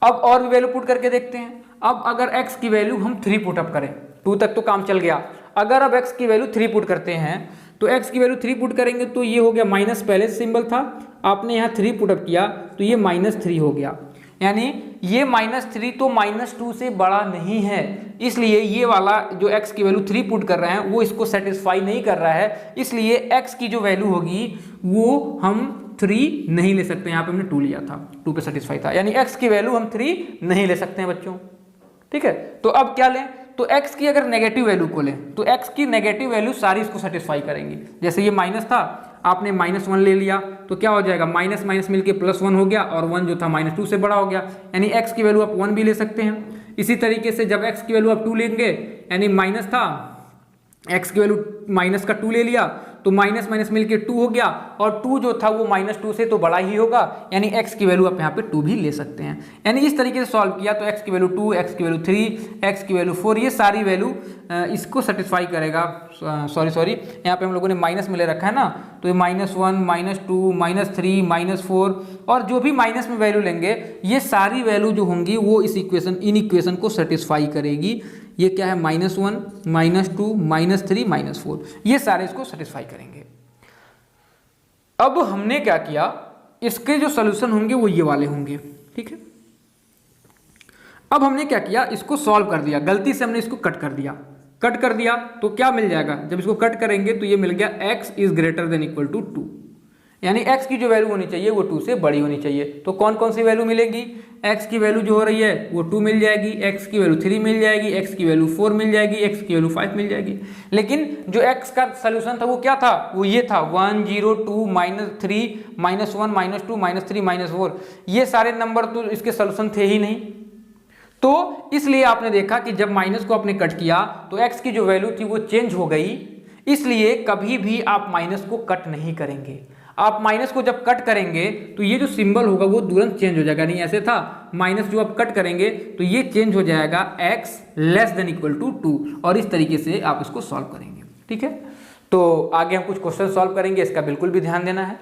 [SPEAKER 1] अब और भी वैल्यू पुट करके देखते हैं। अब अगर x की वैल्यू हम 3 पुटअप करें, 2 तक तो काम चल गया। अगर अब x की वैल्यू 3 पुट करते हैं तो x की वैल्यू 3 पुट करेंगे तो ये हो गया माइनस, पहले सिंबल था, आपने यहाँ 3 पुटअप किया तो ये -3 हो गया। यानी ये -3 तो -2 से बड़ा नहीं है, इसलिए ये वाला जो x की वैल्यू 3 पुट कर रहे हैं वो इसको सेटिस्फाई नहीं कर रहा है, इसलिए x की जो वैल्यू होगी वो हम 3 नहीं ले सकते। यहाँ पे हमने 2 लिया था, 2 पे सेटिस्फाई था, यानी x की वैल्यू हम 3 नहीं ले सकते हैं बच्चों, ठीक है। तो अब क्या लें, तो x की अगर नेगेटिव वैल्यू को लें तो x की नेगेटिव वैल्यू सारी इसको सेटिस्फाई करेंगी। जैसे ये माइनस था, आपने -1 ले लिया तो क्या हो जाएगा, माइनस माइनस मिलके +1 हो गया और 1 जो था -2 से बड़ा हो गया, यानी x की वैल्यू आप 1 भी ले सकते हैं। इसी तरीके से जब x की वैल्यू आप 2 लेंगे, यानी माइनस था, x की वैल्यू माइनस का 2 ले लिया तो माइनस माइनस मिलके 2 हो गया, और 2 जो था वो -2 से तो बड़ा ही होगा, यानी x की वैल्यू आप यहाँ पे 2 भी ले सकते हैं। यानी इस तरीके से सॉल्व किया तो x की वैल्यू 2, x की वैल्यू 3, x की वैल्यू 4, ये सारी वैल्यू इसको सेटिस्फाई करेगा। सॉरी यहाँ पे हम लोगों ने माइनस में ले रखा है ना, तो ये -1, -2, -3, -4, और जो भी माइनस में वैल्यू लेंगे ये सारी वैल्यू जो होंगी वो इस इन इक्वेशन को सेटिस्फाई करेगी। ये क्या है, -1, -2, -3, -4, ये सारे इसको सेटिस्फाई करेंगे। अब हमने क्या किया, इसके जो सोल्यूशन होंगे वो ये वाले होंगे, ठीक है। अब हमने क्या किया, इसको सॉल्व कर दिया, गलती से हमने इसको कट कर दिया तो क्या मिल जाएगा, जब इसको कट करेंगे तो ये मिल गया x is greater than equal to 2, यानी x की जो वैल्यू होनी चाहिए वो 2 से बड़ी होनी चाहिए। तो कौन कौन सी वैल्यू मिलेगी, x की वैल्यू जो हो रही है वो 2 मिल जाएगी, x की वैल्यू 3 मिल जाएगी, x की वैल्यू 4 मिल जाएगी, x की वैल्यू 5 मिल जाएगी। लेकिन जो x का सोल्यूशन था वो क्या था, वो ये था 1 0 2 -3 -1 -2 -3 -4, ये सारे नंबर तो इसके सोल्यूशन थे ही नहीं। तो इसलिए आपने देखा कि जब माइनस को आपने कट किया तो x की जो वैल्यू थी वो चेंज हो गई, इसलिए कभी भी आप माइनस को कट नहीं करेंगे। आप माइनस को जब कट करेंगे तो ये जो सिंबल होगा वो तुरंत चेंज हो जाएगा। नहीं ऐसे था माइनस जो आप कट करेंगे तो ये चेंज हो जाएगा x less than equal to 2, और इस तरीके से आप इसको सॉल्व करेंगे। ठीक है, तो आगे हम कुछ क्वेश्चन सॉल्व करेंगे, इसका बिल्कुल भी ध्यान देना है।